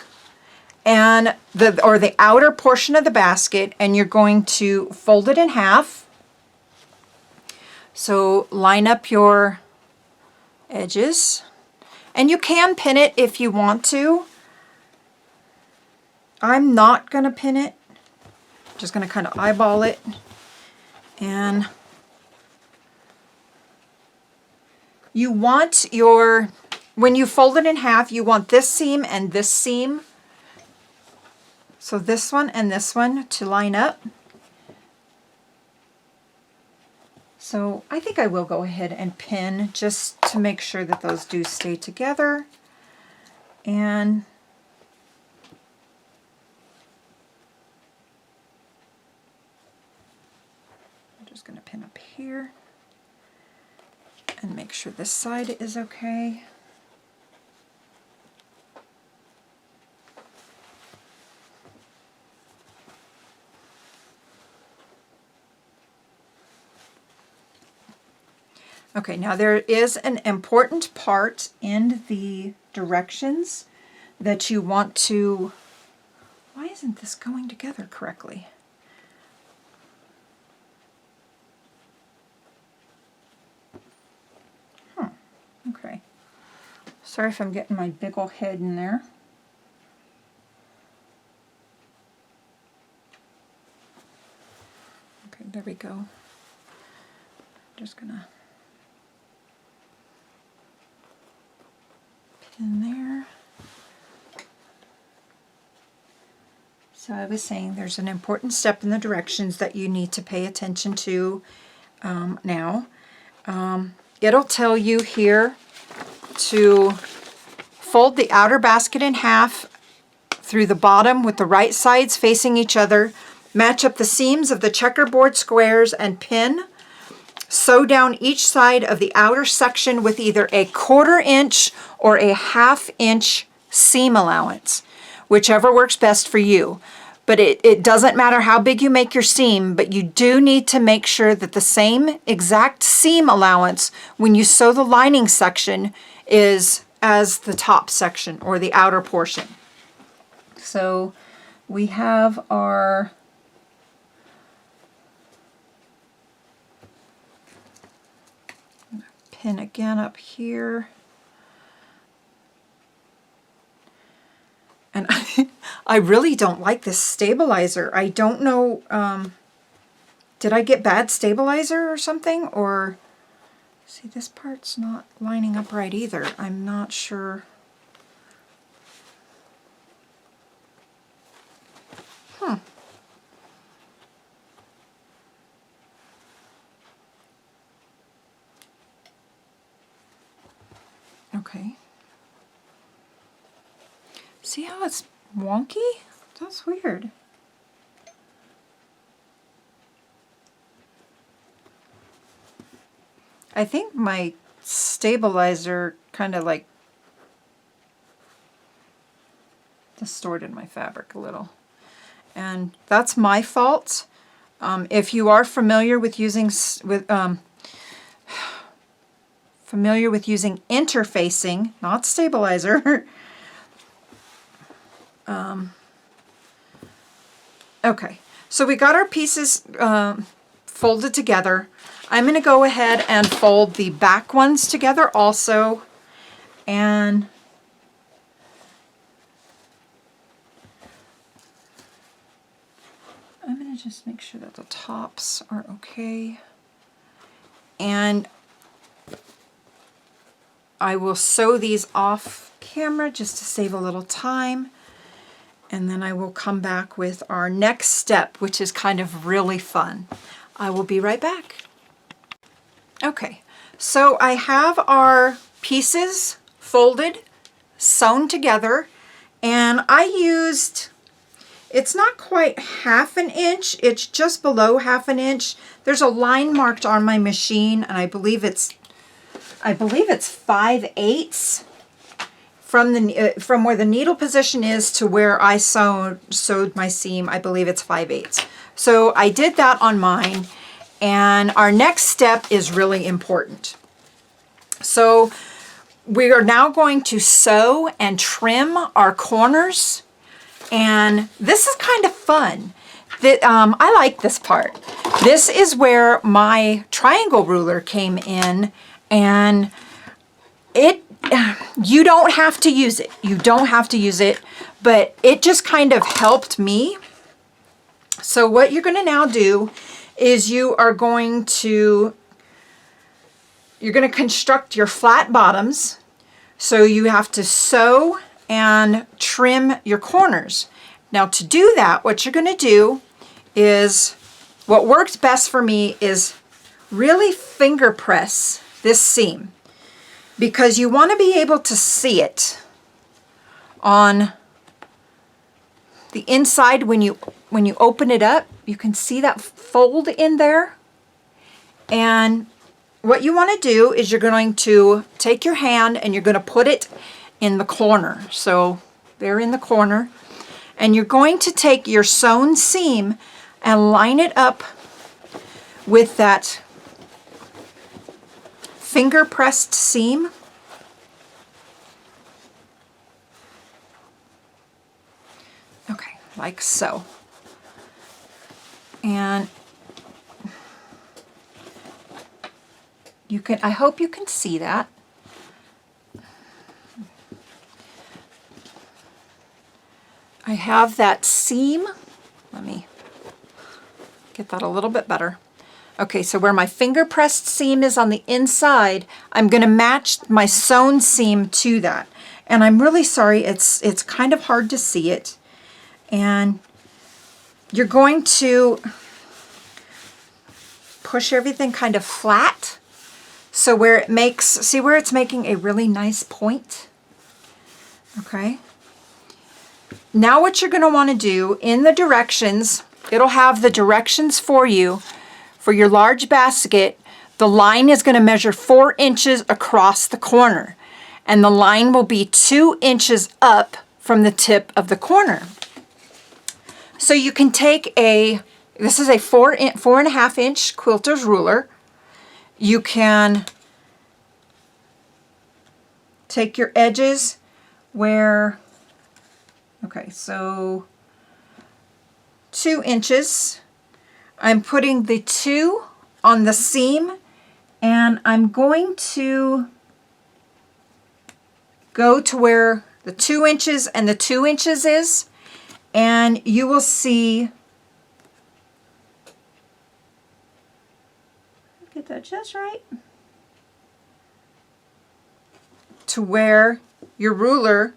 and the outer portion of the basket, and you're going to fold it in half. So line up your edges, and you can pin it if you want to. I'm not going to pin it. I'm just going to kind of eyeball it. And you want when you fold it in half, you want this seam and this seam. So this one and this one to line up. So I think I will go ahead and pin just to make sure that those do stay together. And I'm just going to pin up here and make sure this side is okay. Okay, now there is an important part in the directions that you want to, why isn't this going together correctly? Okay. Sorry if I'm getting my big old head in there. Okay, there we go. Just gonna pin there. So I was saying there's an important step in the directions that you need to pay attention to. now. It'll tell you here to fold the outer basket in half through the bottom with the right sides facing each other. Match up the seams of the checkerboard squares and pin. Sew down each side of the outer section with either a 1/4 inch or a 1/2 inch seam allowance, whichever works best for you. But it doesn't matter how big you make your seam, but you do need to make sure that the same exact seam allowance when you sew the lining section is as the top section or the outer portion. So we have our pin again up here. And I really don't like this stabilizer. I don't know, did I get bad stabilizer or something? Or, see, this part's not lining up right either. I'm not sure. Okay. See how it's wonky? That's weird. I think my stabilizer kind of like distorted my fabric a little. And that's my fault. If you are familiar with using interfacing, not stabilizer. Okay, so we got our pieces folded together. I'm going to go ahead and fold the back ones together also. And I'm going to just make sure that the tops are okay. And I will sew these off camera just to save a little time. And then I will come back with our next step, which is kind of really fun. I will be right back. Okay, so I have our pieces folded, sewn together, and I used, it's not quite 1/2 inch, it's just below 1/2 inch. There's a line marked on my machine, and I believe it's 5/8 from where the needle position is to where I sewed my seam. I believe it's 5/8. So I did that on mine, and our next step is really important. So we are now going to sew and trim our corners, and this is kind of fun. I like this part. This is where my triangle ruler came in, and you don't have to use it. You don't have to use it, but it just kind of helped me. So what you're going to now do is you're going to construct your flat bottoms. So you have to sew and trim your corners. Now to do that, what you're going to do is, what works best for me is really finger press this seam, because you want to be able to see it on the inside. When you open it up, you can see that fold in there. And what you want to do is you're going to take your hand and you're going to put it in the corner. So they're in the corner. And you're going to take your sewn seam and line it up with that finger pressed seam. Okay, like so. And you can, I hope you can see that. I have that seam. Let me get that a little bit better. Okay, so where my finger pressed seam is on the inside, I'm going to match my sewn seam to that. And I'm really sorry, it's kind of hard to see it. And you're going to push everything kind of flat. So where it makes, see where it's making a really nice point? Okay. Now what you're going to want to do in the directions, it'll have the directions for you. For your large basket, the line is going to measure 4 inches across the corner. And the line will be 2 inches up from the tip of the corner. So you can take this is a 4.5 inch quilter's ruler. You can take your edges where, okay, so 2 inches. I'm putting the 2 on the seam, and I'm going to go to where the 2 inches and the 2 inches is, and you will see, get that just right, to where your ruler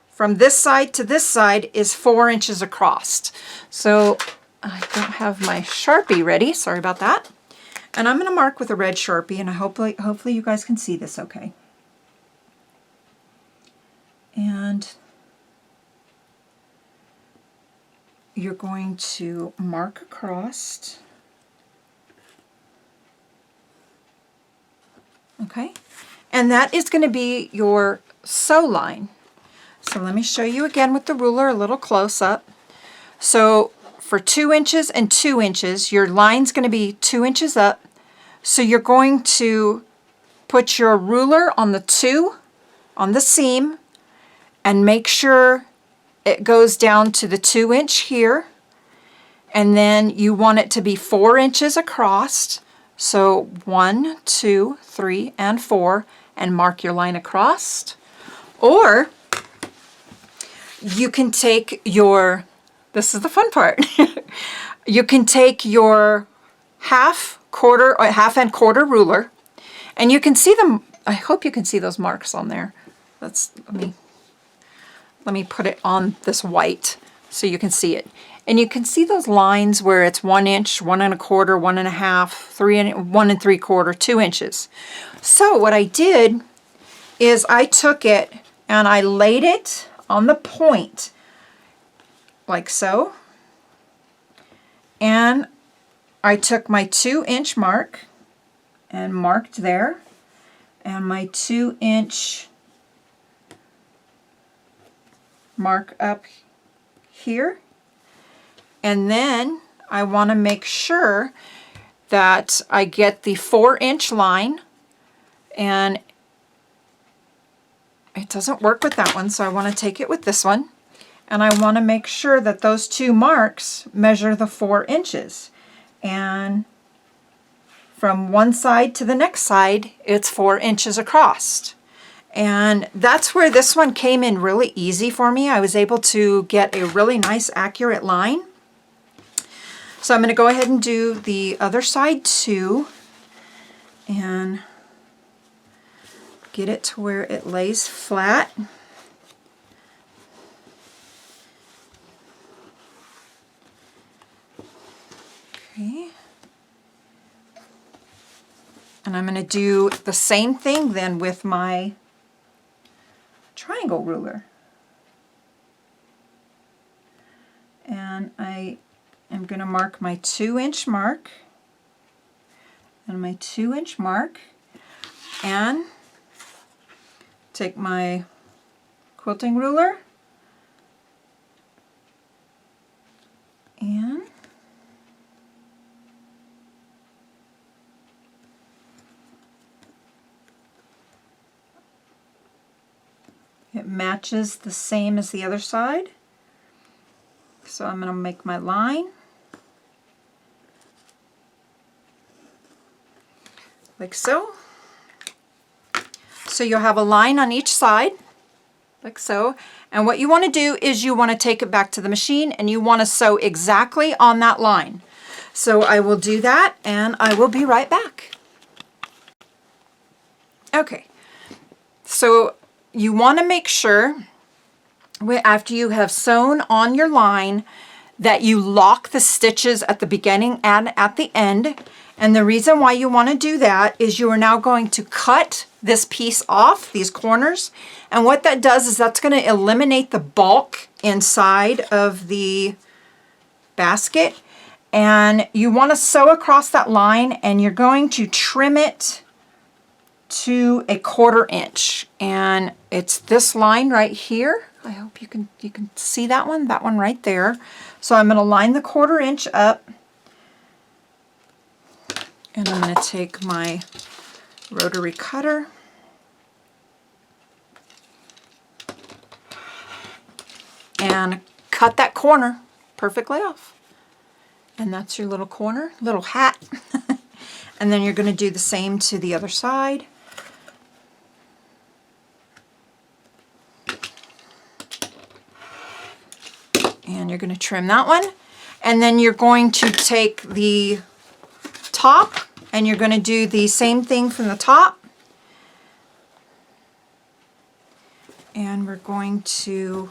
from this side to this side is 4 inches across. So I don't have my Sharpie ready, sorry about that. And I'm going to mark with a red Sharpie, and hopefully you guys can see this okay. And you're going to mark across. Okay, and that is going to be your sew line. So let me show you again with the ruler a little close up. So for 2 inches and 2 inches, your line's going to be 2 inches up. So you're going to put your ruler on the 2 on the seam and make sure it goes down to the 2 inch here. And then you want it to be 4 inches across. So 1, 2, 3, and 4, and mark your line across. Or you can take your, this is the fun part, you can take your half and quarter ruler, and you can see them, I hope you can see those marks on there. Let me put it on this white so you can see it. And you can see those lines where it's 1 inch, 1 1/4, 1 1/2, 1 3/4, 2 inches. So what I did is I took it and I laid it on the point like so. And I took my 2 inch mark and marked there, and my 2 inch mark up here. And then I want to make sure that I get the 4 inch line, and it doesn't work with that one, so I want to take it with this one, and I want to make sure that those 2 marks measure the 4 inches. And from one side to the next side, it's 4 inches across. And that's where this one came in really easy for me. I was able to get a really nice accurate line. So I'm going to go ahead and do the other side too, and get it to where it lays flat. Okay. And I'm going to do the same thing then with my triangle ruler. And I am going to mark my 2 inch mark and my 2 inch mark, and take my quilting ruler and it matches the same as the other side. So I'm going to make my line like so. So you'll have a line on each side like so. And what you want to do is you want to take it back to the machine and you want to sew exactly on that line. So I will do that and I will be right back. Okay, so you want to make sure after you have sewn on your line that you lock the stitches at the beginning and at the end. And the reason why you want to do that is you are now going to cut this piece off, these corners. And what that does is that's going to eliminate the bulk inside of the basket. And you want to sew across that line, and you're going to trim it to 1/4 inch. And it's this line right here. I hope you can see that one right there. So I'm going to line the 1/4 inch up, and I'm going to take my rotary cutter and cut that corner perfectly off. And that's your little corner, little hat. And then you're going to do the same to the other side. And you're going to trim that one. And then you're going to take the top and you're going to do the same thing from the top. And we're going to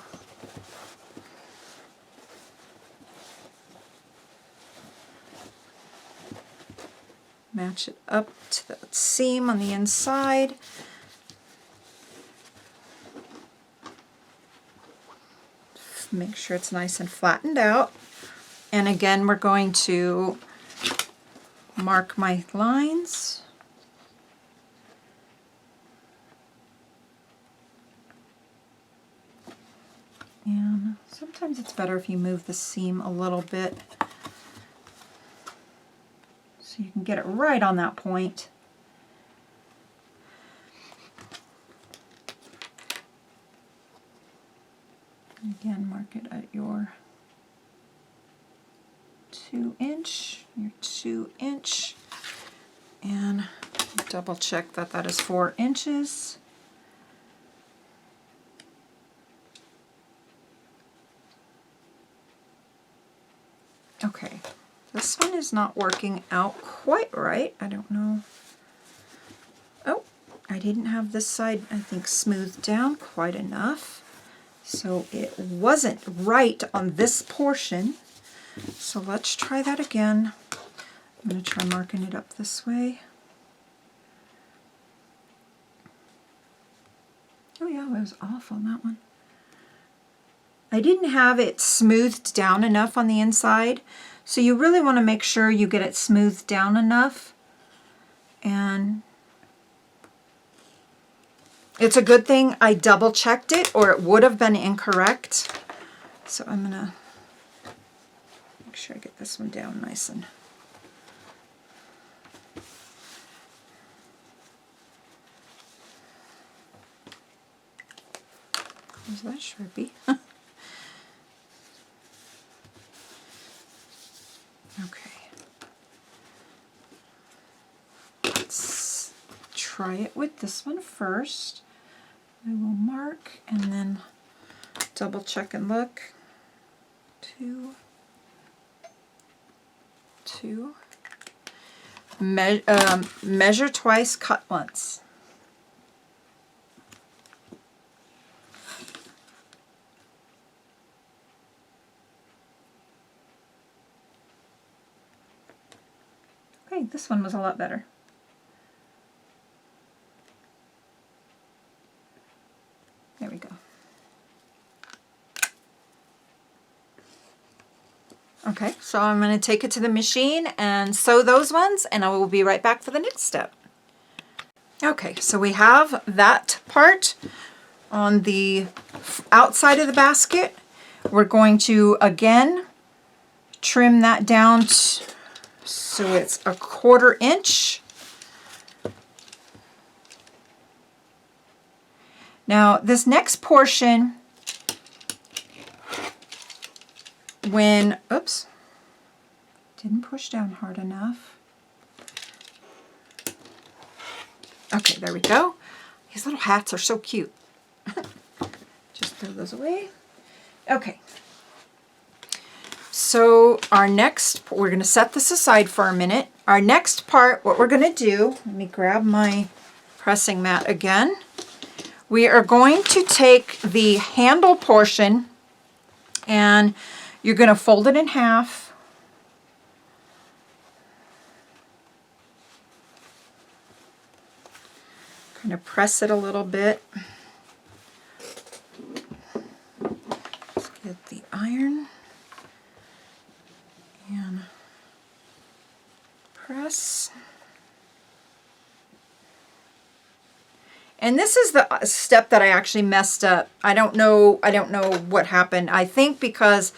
match it up to the seam on the inside. Make sure it's nice and flattened out. And again, we're going to mark my lines. And sometimes it's better if you move the seam a little bit so you can get it right on that point. Again, mark it at your 2 inch, and double check that that is 4 inches. Okay, this one is not working out quite right. I don't know. Oh, I didn't have this side, I think, smoothed down quite enough. So it wasn't right on this portion. So let's try that again. I'm going to try marking it up this way. Oh yeah, it was off on that one. I didn't have it smoothed down enough on the inside. So you really want to make sure you get it smoothed down enough. And it's a good thing I double checked it, or it would have been incorrect. So I'm gonna make sure I get this one down nice and where's that Sharpie? Okay. Let's try it with this one first. I will mark and then double check and look. 2, 2. Measure twice, cut once. Okay, this one was a lot better. There we go. Okay, so I'm going to take it to the machine and sew those ones, and I will be right back for the next step. Okay, so we have that part on the outside of the basket. We're going to again trim that down so it's 1/4 inch. Now this next portion, when, oops, didn't push down hard enough. Okay, there we go. These little hats are so cute. Just throw those away. Okay. So our next, we're going to set this aside for a minute. Our next part, what we're going to do, let me grab my pressing mat again. We are going to take the handle portion and You're going to fold it in half. Kind of press it a little bit. Let's get the iron and press. And this is the step that I actually messed up. I don't know what happened. I think because,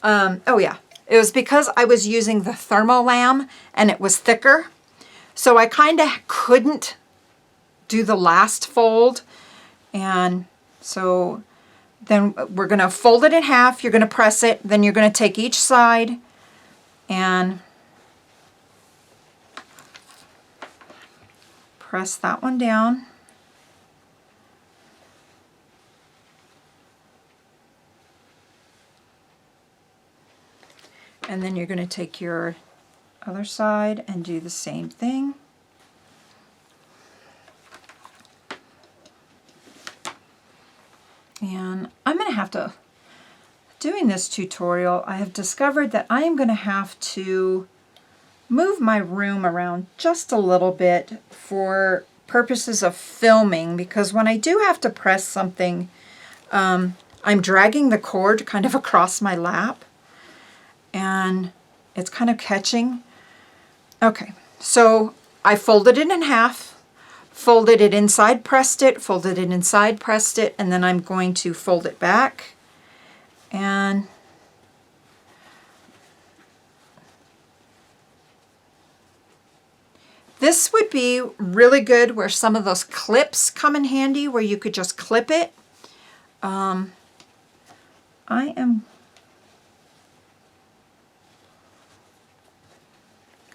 oh yeah, it was because I was using the thermolam and it was thicker. So I kind of couldn't do the last fold. And so then we're going to fold it in half. You're going to press it. Then you're going to take each side and press that one down. And then you're going to take your other side and do the same thing. And I'm going to have to, doing this tutorial, I have discovered that I am going to have to move my room around just a little bit for purposes of filming, because when I do have to press something, I'm dragging the cord kind of across my lap. And it's kind of catching. Okay, so I folded it in half, folded it inside, pressed it, folded it inside, pressed it, and then I'm going to fold it back. And this would be really good where some of those clips come in handy, where you could just clip it. I am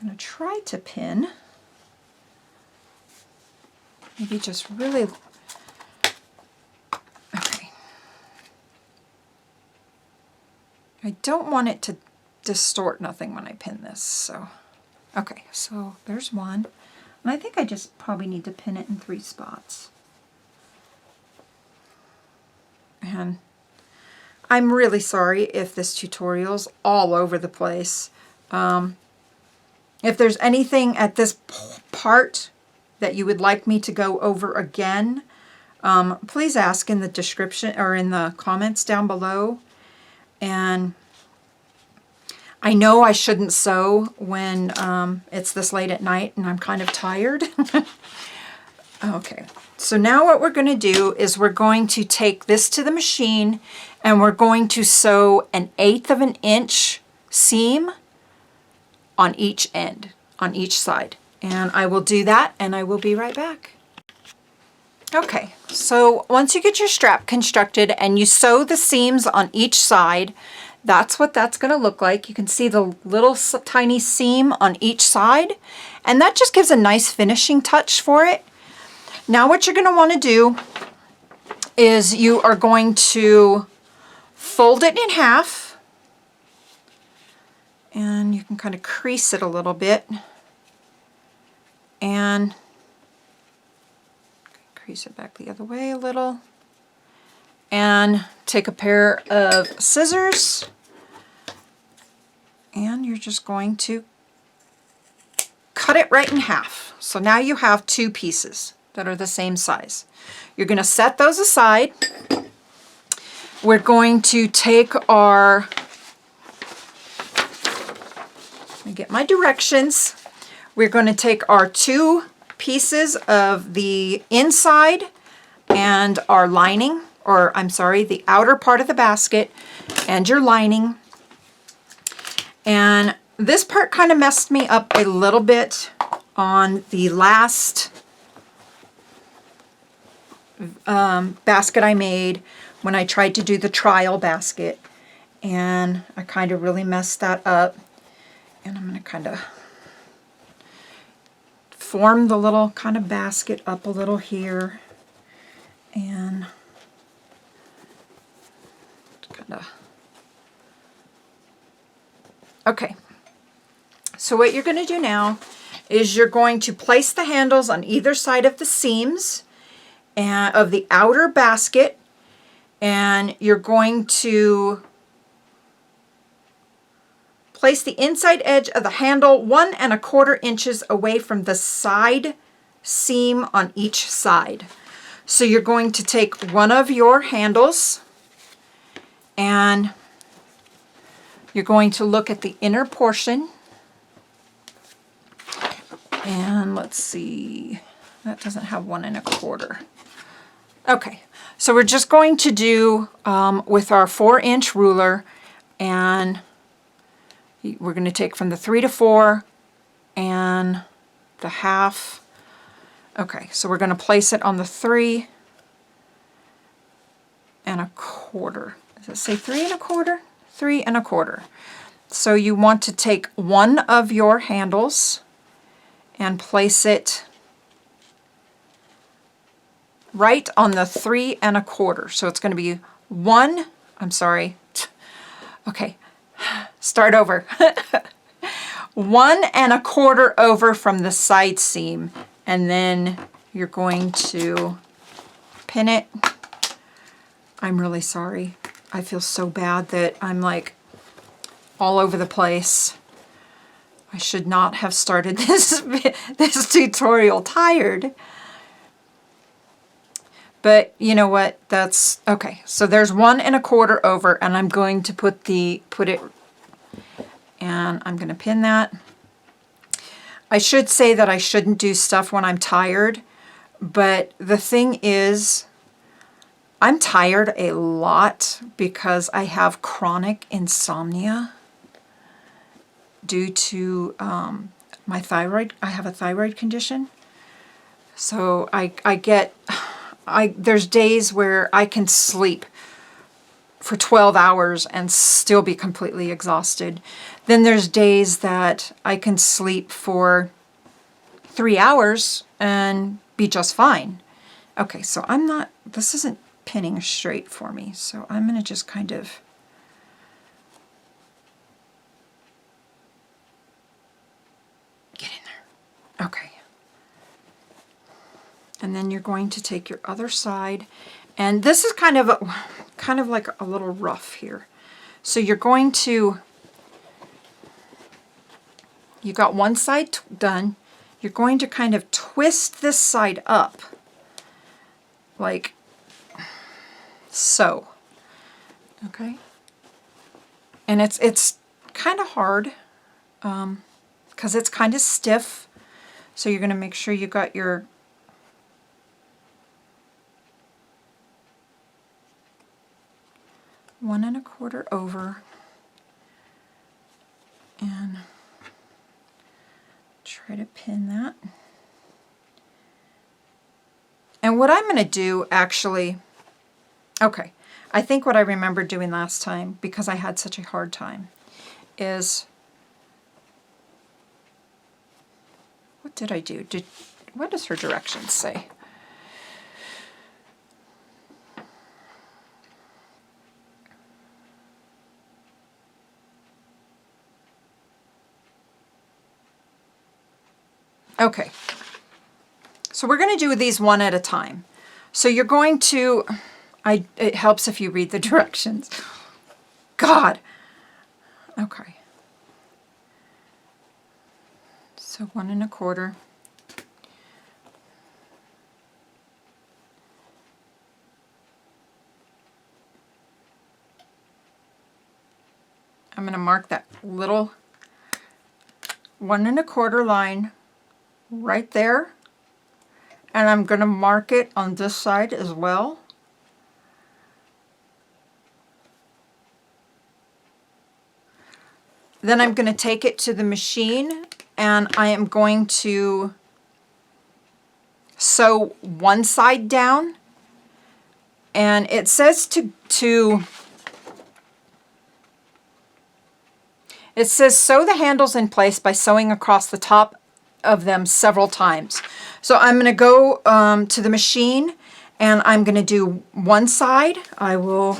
going to try to pin. Maybe just really, okay. I don't want it to distort nothing when I pin this, so. Okay, so there's one. And I think I just probably need to pin it in 3 spots. And I'm really sorry if this tutorial's all over the place. If there's anything at this part that you would like me to go over again, please ask in the description or in the comments down below. And I know I shouldn't sew when it's this late at night and I'm kind of tired. Okay, so now what we're going to do is we're going to take this to the machine and we're going to sew 1/8 of an inch seam on each end, on each side. And I will do that and I will be right back. Okay, so once you get your strap constructed and you sew the seams on each side, that's what that's going to look like. You can see the little tiny seam on each side, and that just gives a nice finishing touch for it. Now what you're going to want to do is you are going to fold it in half. And you can kind of crease it a little bit and crease it back the other way a little, and take a pair of scissors and you're just going to cut it right in half. So now you have 2 pieces that are the same size. You're going to set those aside. We're going to take our, get my directions. We're going to take our 2 pieces of the inside and our lining, or I'm sorry, the outer part of the basket and your lining. And this part kind of messed me up a little bit on the last basket I made when I tried to do the trial basket, and I kind of really messed that up. And I'm going to kind of form the little kind of basket up a little here and kind of, okay. So what you're going to do now is you're going to place the handles on either side of the seams and of the outer basket, and you're going to Place the inside edge of the handle 1¼ inches away from the side seam on each side. So you're going to take one of your handles and you're going to look at the inner portion. And let's see, that doesn't have 1¼ Okay, so we're just going to do with our 4-inch ruler, and we're going to take from the 3 to 4 and the 1/2. Okay, so we're going to place it on the 3 1/4. Does it say 3 1/4? 3 1/4. So you want to take one of your handles and place it right on the 3 1/4. So it's going to be okay, start over. 1 1/4 over from the side seam, and then you're going to pin it. I'm really sorry. I feel so bad that I'm like all over the place. I should not have started this tutorial tired. But you know what? That's okay. So there's 1 1/4 over, and I'm going to put it, and I'm going to pin that. I should say that I shouldn't do stuff when I'm tired, but the thing is, I'm tired a lot because I have chronic insomnia due to my thyroid. I have a thyroid condition. So there's days where I can sleep for 12 hours and still be completely exhausted. Then there's days that I can sleep for 3 hours and be just fine. Okay, so this isn't pinning straight for me, so I'm going to just kind of get in there. Okay. And then you're going to take your other side, and this is kind of like a little rough here. So you're going to, you got one side done, you're going to kind of twist this side up, like so. Okay. And it's kind of hard because it's kind of stiff. So you're going to make sure you got your one and a quarter over, and try to pin that. And what I'm going to do actually, okay, I think what I remember doing last time, because I had such a hard time, is, what did I do? What does her directions say? Okay, so we're going to do these one at a time. So you're going to, it helps if you read the directions. God. Okay. So 1 1/4. I'm going to mark that little 1 1/4 line right there, and I'm going to mark it on this side as well. Then I'm going to take it to the machine, and I am going to sew one side down, and it says it says sew the handles in place by sewing across the top of them several times. So I'm going to go to the machine, and I'm going to do one side. I will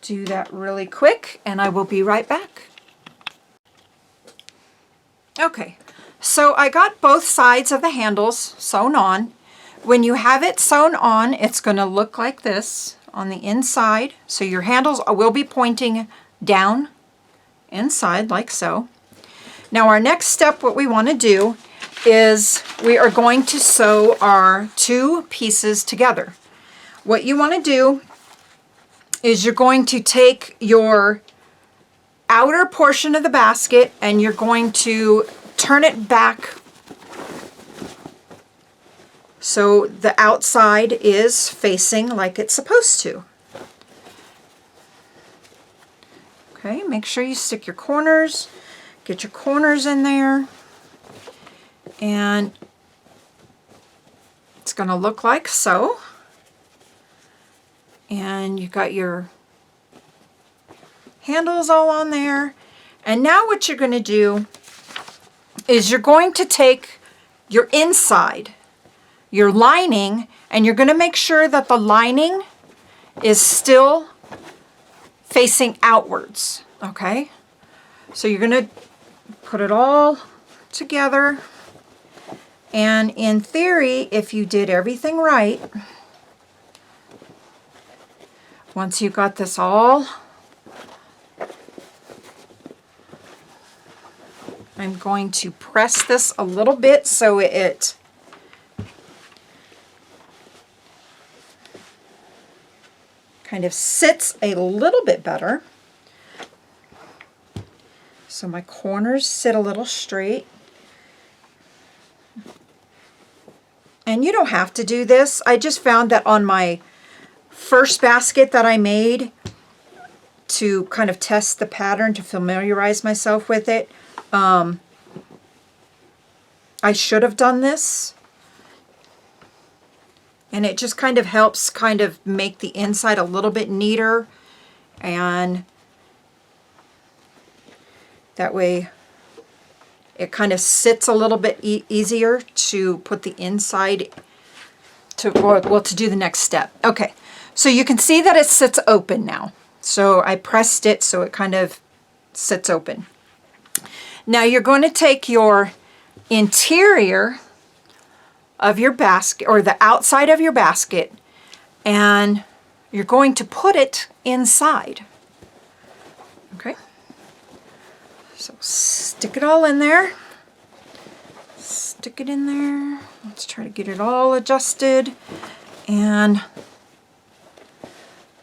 do that really quick, and I will be right back. Okay, so I got both sides of the handles sewn on. When you have it sewn on, it's going to look like this on the inside. So your handles will be pointing down inside like so. Now our next step, what we want to do is we are going to sew our two pieces together. What you want to do is you're going to take your outer portion of the basket and you're going to turn it back so the outside is facing like it's supposed to. Okay, make sure you stick your corners, get your corners in there, and it's going to look like so. And you've got your handles all on there. And now what you're going to do is you're going to take your inside, your lining, and you're going to make sure that the lining is still facing outwards, okay? So you're going to put it all together. And in theory, if you did everything right, once you got this all, I'm going to press this a little bit so it kind of sits a little bit better. So my corners sit a little straight. And you don't have to do this. I just found that on my first basket that I made to kind of test the pattern, to familiarize myself with it, I should have done this. And it just kind of helps kind of make the inside a little bit neater, and that way it kind of sits a little bit easier to put the inside to, well, to do the next step. Okay, so you can see that it sits open now. So I pressed it so it kind of sits open. Now you're going to take your interior of your basket, or the outside of your basket, and you're going to put it inside. Okay, so stick it all in there. Stick it in there. Let's try to get it all adjusted and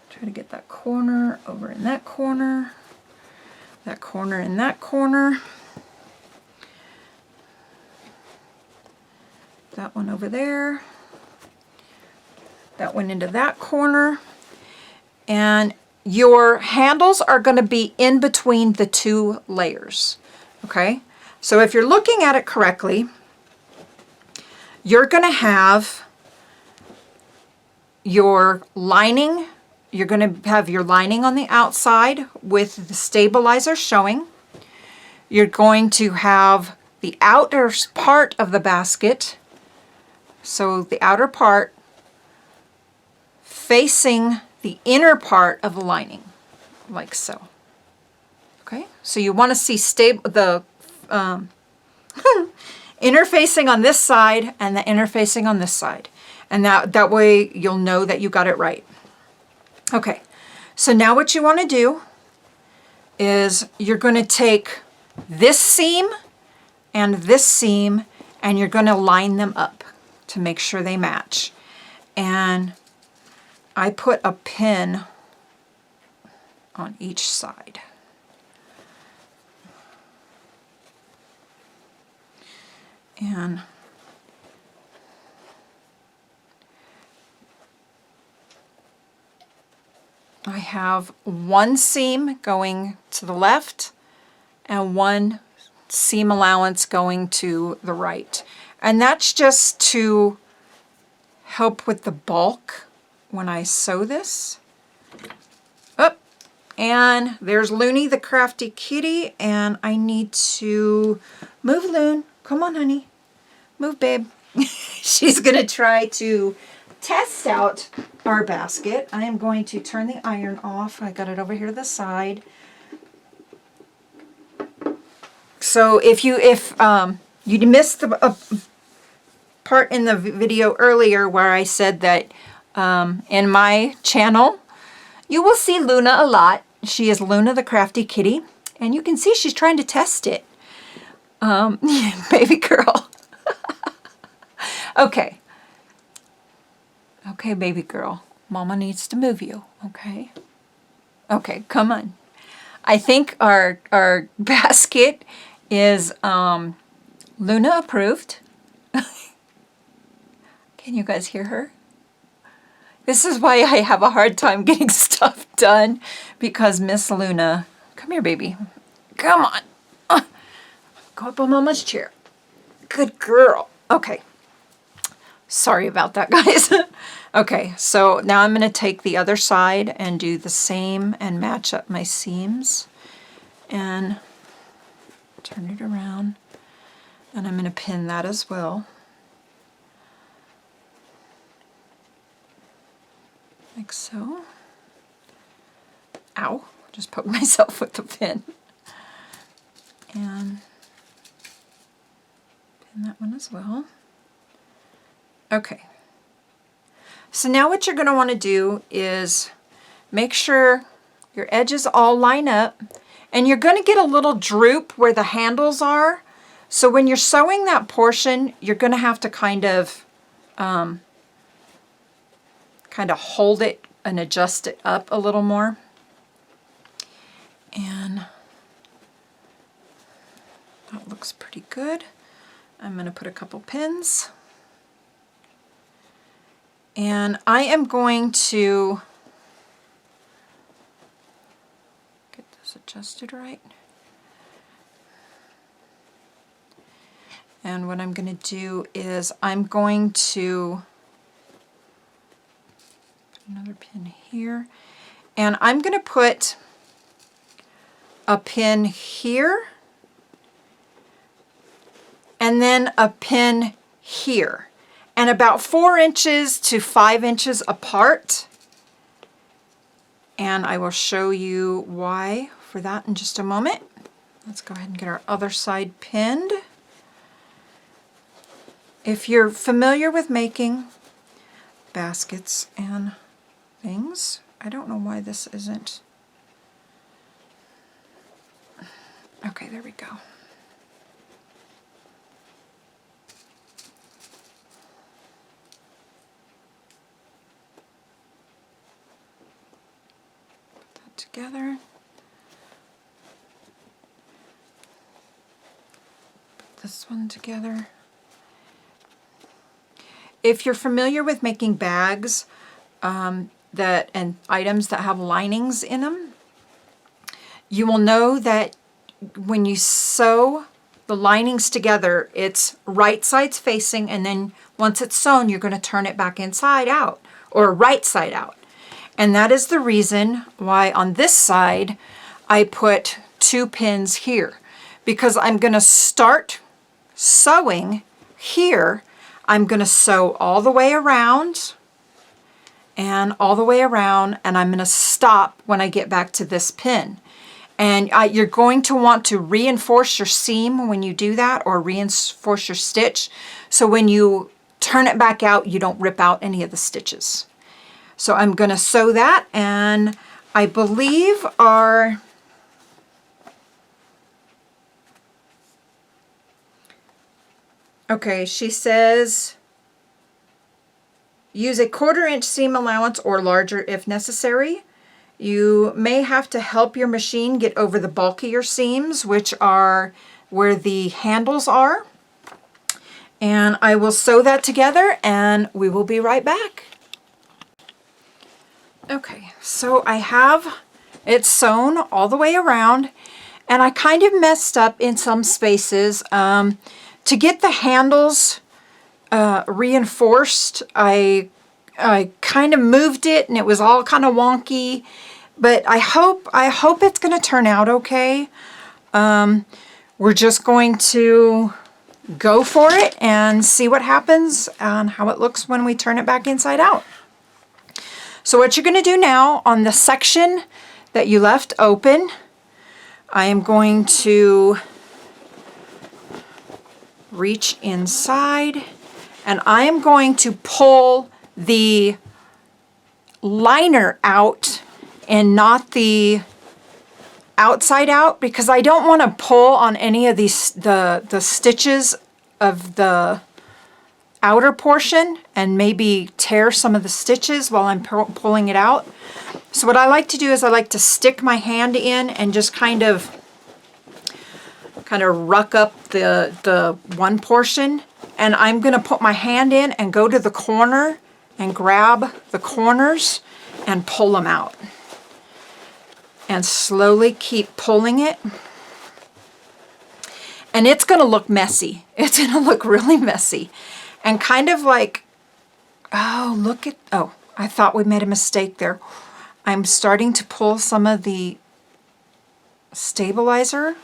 try to get that corner over in that corner in that corner, that one over there, that one into that corner. And your handles are going to be in between the two layers. Okay, so if you're looking at it correctly, you're going to have your lining. You're going to have your lining on the outside with the stabilizer showing. You're going to have the outer part of the basket, so the outer part facing the inner part of the lining, like so. Okay, so you want to see the interfacing on this side and the interfacing on this side, and that way you'll know that you got it right. Okay, so now what you want to do is you're going to take this seam and this seam and you're going to line them up to make sure they match. And I put a pin on each side. And I have one seam going to the left and one seam allowance going to the right. And that's just to help with the bulk when I sew this. Oh, and there's Looney the crafty kitty, and I need to move Loon. Come on, honey. Move, babe. She's gonna try to test out our basket. I am going to turn the iron off. I got it over here to the side. So if you missed the part in the video earlier where I said that in my channel, you will see Luna a lot. She is Luna the Crafty Kitty, and you can see she's trying to test it. Baby girl. Okay. Okay, baby girl. Mama needs to move you, okay? Okay, come on. I think our basket is Luna approved. Can you guys hear her? This is why I have a hard time getting stuff done, because Miss Luna, come here, baby. Come on. Go up on Mama's chair. Good girl. Okay. Sorry about that, guys. Okay, so now I'm going to take the other side and do the same and match up my seams and turn it around. And I'm going to pin that as well. Like so. Ow, just poked myself with the pin. And pin that one as well. Okay. So now what you're going to want to do is make sure your edges all line up, and you're going to get a little droop where the handles are. So when you're sewing that portion, you're going to have to kind of hold it and adjust it up a little more. And that looks pretty good. I'm going to put a couple pins. And I am going to get this adjusted right. And what I'm going to do is I'm going to put another pin here. And I'm going to put a pin here and then a pin here. And about 4 inches to 5 inches apart. And I will show you why for that in just a moment. Let's go ahead and get our other side pinned. If you're familiar with making baskets and things, I don't know why this isn't. Okay, there we go. Together. Put this one together. If you're familiar with making bags and items that have linings in them, you will know that when you sew the linings together, it's right sides facing, and then once it's sewn, you're going to turn it back inside out or right side out. And that is the reason why on this side I put 2 pins here, because I'm going to start sewing here. I'm going to sew all the way around and all the way around, and I'm going to stop when I get back to this pin. And you're going to want to reinforce your seam when you do that, or reinforce your stitch, so when you turn it back out, you don't rip out any of the stitches. So I'm going to sew that, and I believe our okay, she says use a 1/4 inch seam allowance or larger if necessary. You may have to help your machine get over the bulkier seams, which are where the handles are. And I will sew that together, and we will be right back. Okay, so I have it sewn all the way around, and I kind of messed up in some spaces. To get the handles reinforced, I kind of moved it, and it was all kind of wonky, but I hope it's going to turn out okay. We're just going to go for it and see what happens and how it looks when we turn it back inside out. So what you're going to do now on the section that you left open, I am going to reach inside, and I am going to pull the liner out and not the outside out, because I don't want to pull on any of these the stitches of the outer portion and maybe tear some of the stitches while I'm pulling it out. So what I like to do is I like to stick my hand in and just kind of ruck up the one portion, and I'm going to put my hand in and go to the corner and grab the corners and pull them out. And slowly keep pulling it. And it's going to look messy. It's going to look really messy. And kind of like, oh, I thought we made a mistake there. I'm starting to pull some of the stabilizer.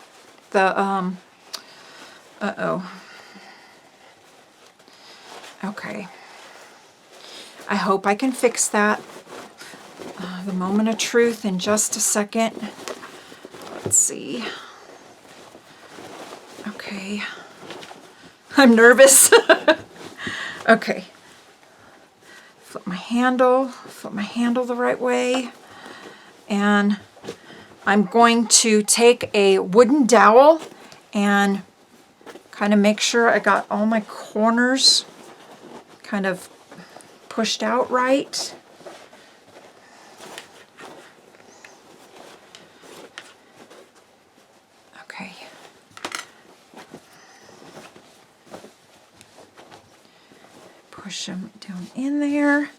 Okay. I hope I can fix that. The moment of truth in just a second. Let's see. Okay. I'm nervous. Okay. Flip my handle the right way. And I'm going to take a wooden dowel and kind of make sure I got all my corners kind of pushed out right. Okay. Push them down in there.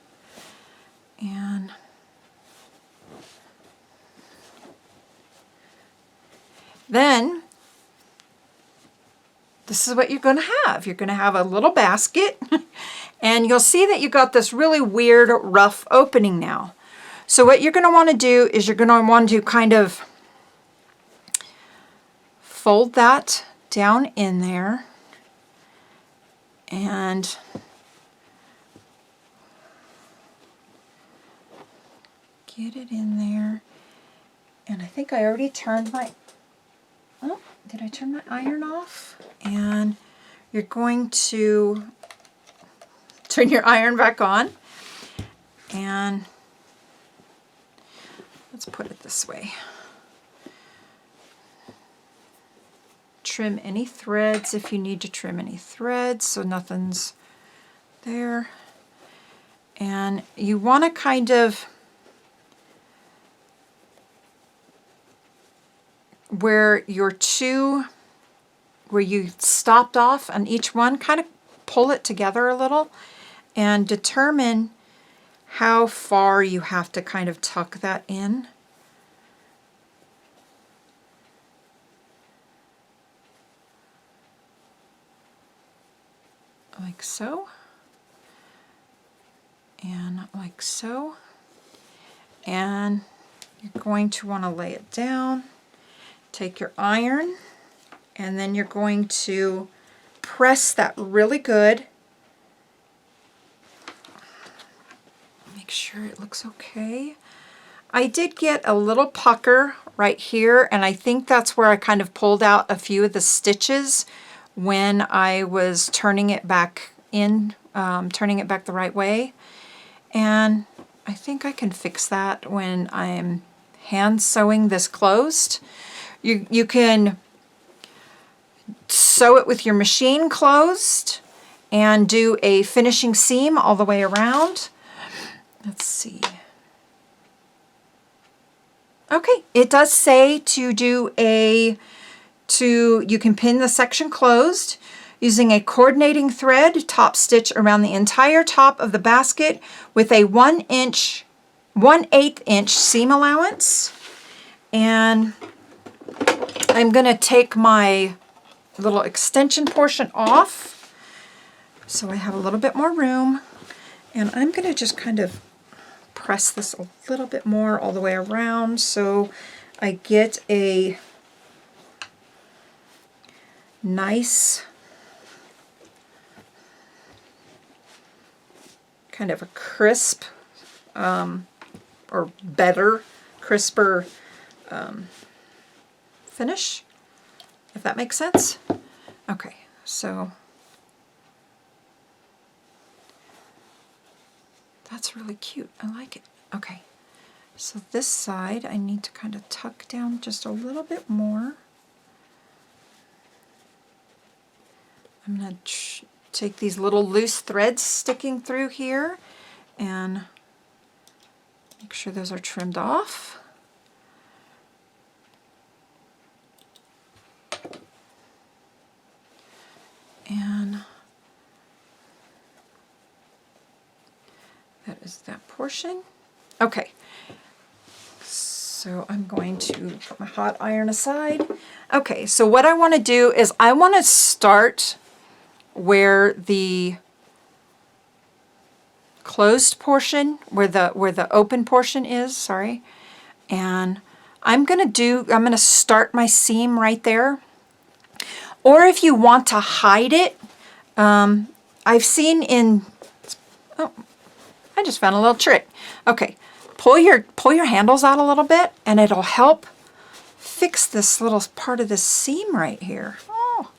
And then this is what you're going to have. You're going to have a little basket and you'll see that you got this really weird rough opening now. So what you're going to want to do is you're going to want to kind of fold that down in there and get it in there. And I think I already turned my, oh, did I turn my iron off? And you're going to turn your iron back on. And let's put it this way. Trim any threads if you need to trim any threads so nothing's there. And you want to kind of, where you stopped off on each one, kind of pull it together a little and determine how far you have to kind of tuck that in. Like so. And like so. And you're going to want to lay it down. Take your iron, and then you're going to press that really good. Make sure it looks okay. I did get a little pucker right here, and I think that's where I kind of pulled out a few of the stitches when I was turning it back in, turning it back the right way. And I think I can fix that when I'm hand sewing this closed. You can sew it with your machine closed and do a finishing seam all the way around. Let's see. Okay, it does say to do you can pin the section closed using a coordinating thread, top stitch around the entire top of the basket with a 1/8 inch seam allowance. And I'm going to take my little extension portion off so I have a little bit more room, and I'm going to just kind of press this a little bit more all the way around so I get a nice kind of a crisp or better, crisper finish, if that makes sense. Okay, so that's really cute. I like it. Okay, so this side I need to kind of tuck down just a little bit more. I'm going to take these little loose threads sticking through here and make sure those are trimmed off. And that is that portion. Okay, so I'm going to put my hot iron aside. Okay, so what I want to do is I want to start where the closed portion, where the open portion is, sorry. And I'm going to start my seam right there. Or if you want to hide it, I've seen in, oh, I just found a little trick. Okay, pull your handles out a little bit and it'll help fix this little part of the seam right here. Oh,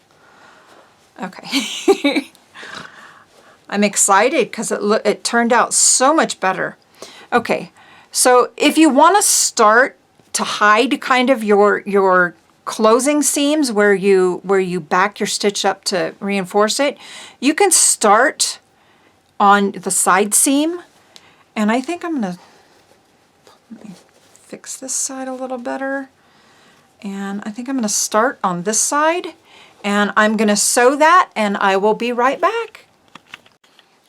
okay. I'm excited because it turned out so much better. Okay, so if you want to start to hide kind of your closing seams where you back your stitch up to reinforce it, you can start on the side seam. And I think I'm gonna fix this side a little better. And I think I'm gonna start on this side and I'm gonna sew that and I will be right back.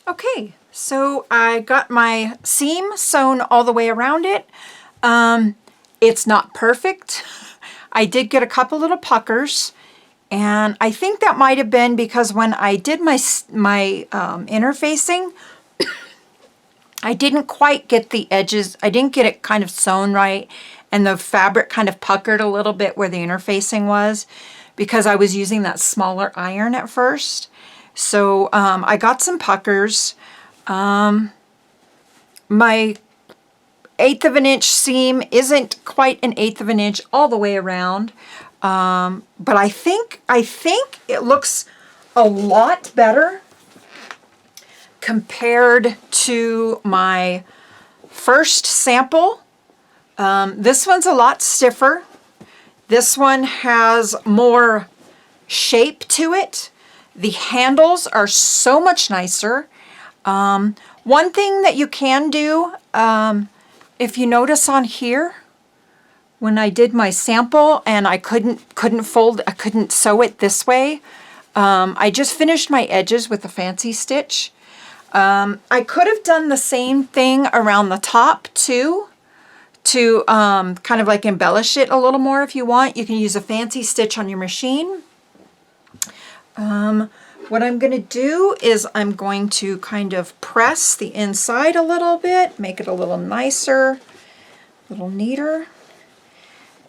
Okay, so I got my seam sewn all the way around it. It's not perfect. I did get a couple little puckers, and I think that might have been because when I did my interfacing, I didn't quite get the edges, I didn't get it kind of sewn right, and the fabric kind of puckered a little bit where the interfacing was because I was using that smaller iron at first. So I got some puckers. My 1/8 of an inch seam isn't quite an 1/8 of an inch all the way around, but I think it looks a lot better compared to my first sample. This one's a lot stiffer. This one has more shape to it. The handles are so much nicer. One thing that you can do, if you notice on here, when I did my sample and I couldn't sew it this way, I just finished my edges with a fancy stitch. I could have done the same thing around the top too, to kind of like embellish it a little more if you want. You can use a fancy stitch on your machine. What I'm going to do is I'm going to kind of press the inside a little bit, make it a little nicer, a little neater.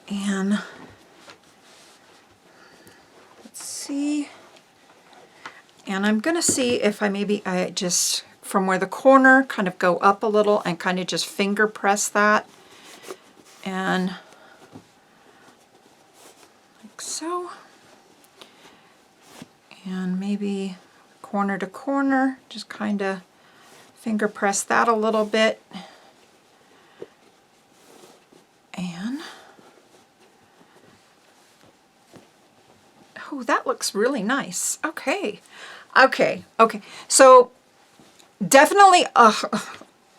And let's see. And I'm going to see if I just, from where the corner, kind of go up a little and kind of just finger press that. And like so. And maybe corner to corner, just kind of finger press that a little bit. And, oh, that looks really nice. Okay, okay, okay. So definitely,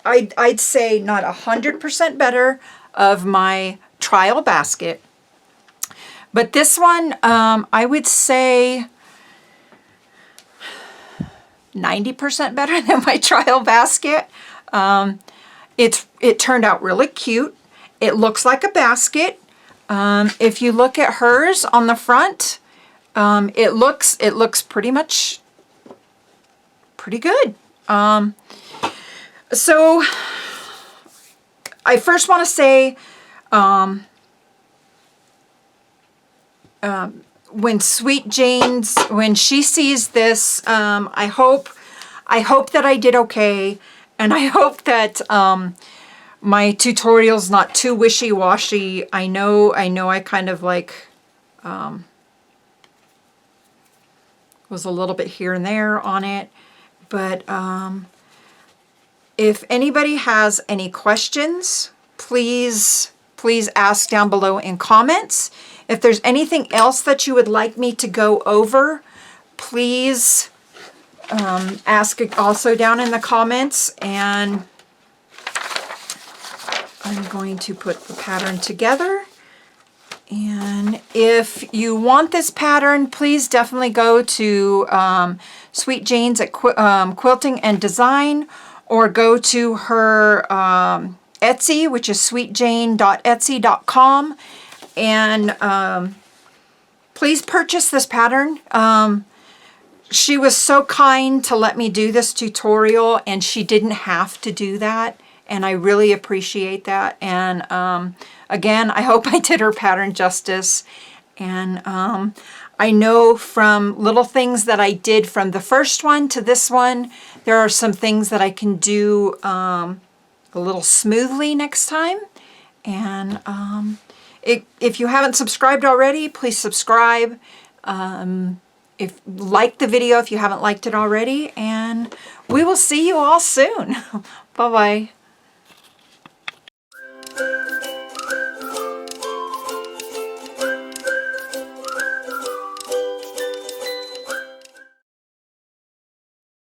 I'd say not 100% better of my trial basket. But this one, I would say 90% better than my trial basket. It turned out really cute. It looks like a basket. If you look at hers on the front, it looks pretty good. So I first want to say, when Sweet Jane's, when she sees this, I hope that I did okay, and I hope that my tutorial's not too wishy-washy. I know I kind of like was a little bit here and there on it, but If anybody has any questions, please ask down below in comments. If there's anything else that you would like me to go over, please ask it also down in the comments. And I'm going to put the pattern together. And if you want this pattern, please definitely go to Sweet Jane's at Quilting and Design, or go to her Etsy, which is sweetjane.etsy.com, and please purchase this pattern. She was so kind to let me do this tutorial, and she didn't have to do that, and I really appreciate that. And again, I hope I did her pattern justice. And I know from little things that I did from the first one to this one, there are some things that I can do a little smoothly next time. And if you haven't subscribed already, please subscribe. Like the video if you haven't liked it already. And we will see you all soon. Bye-bye.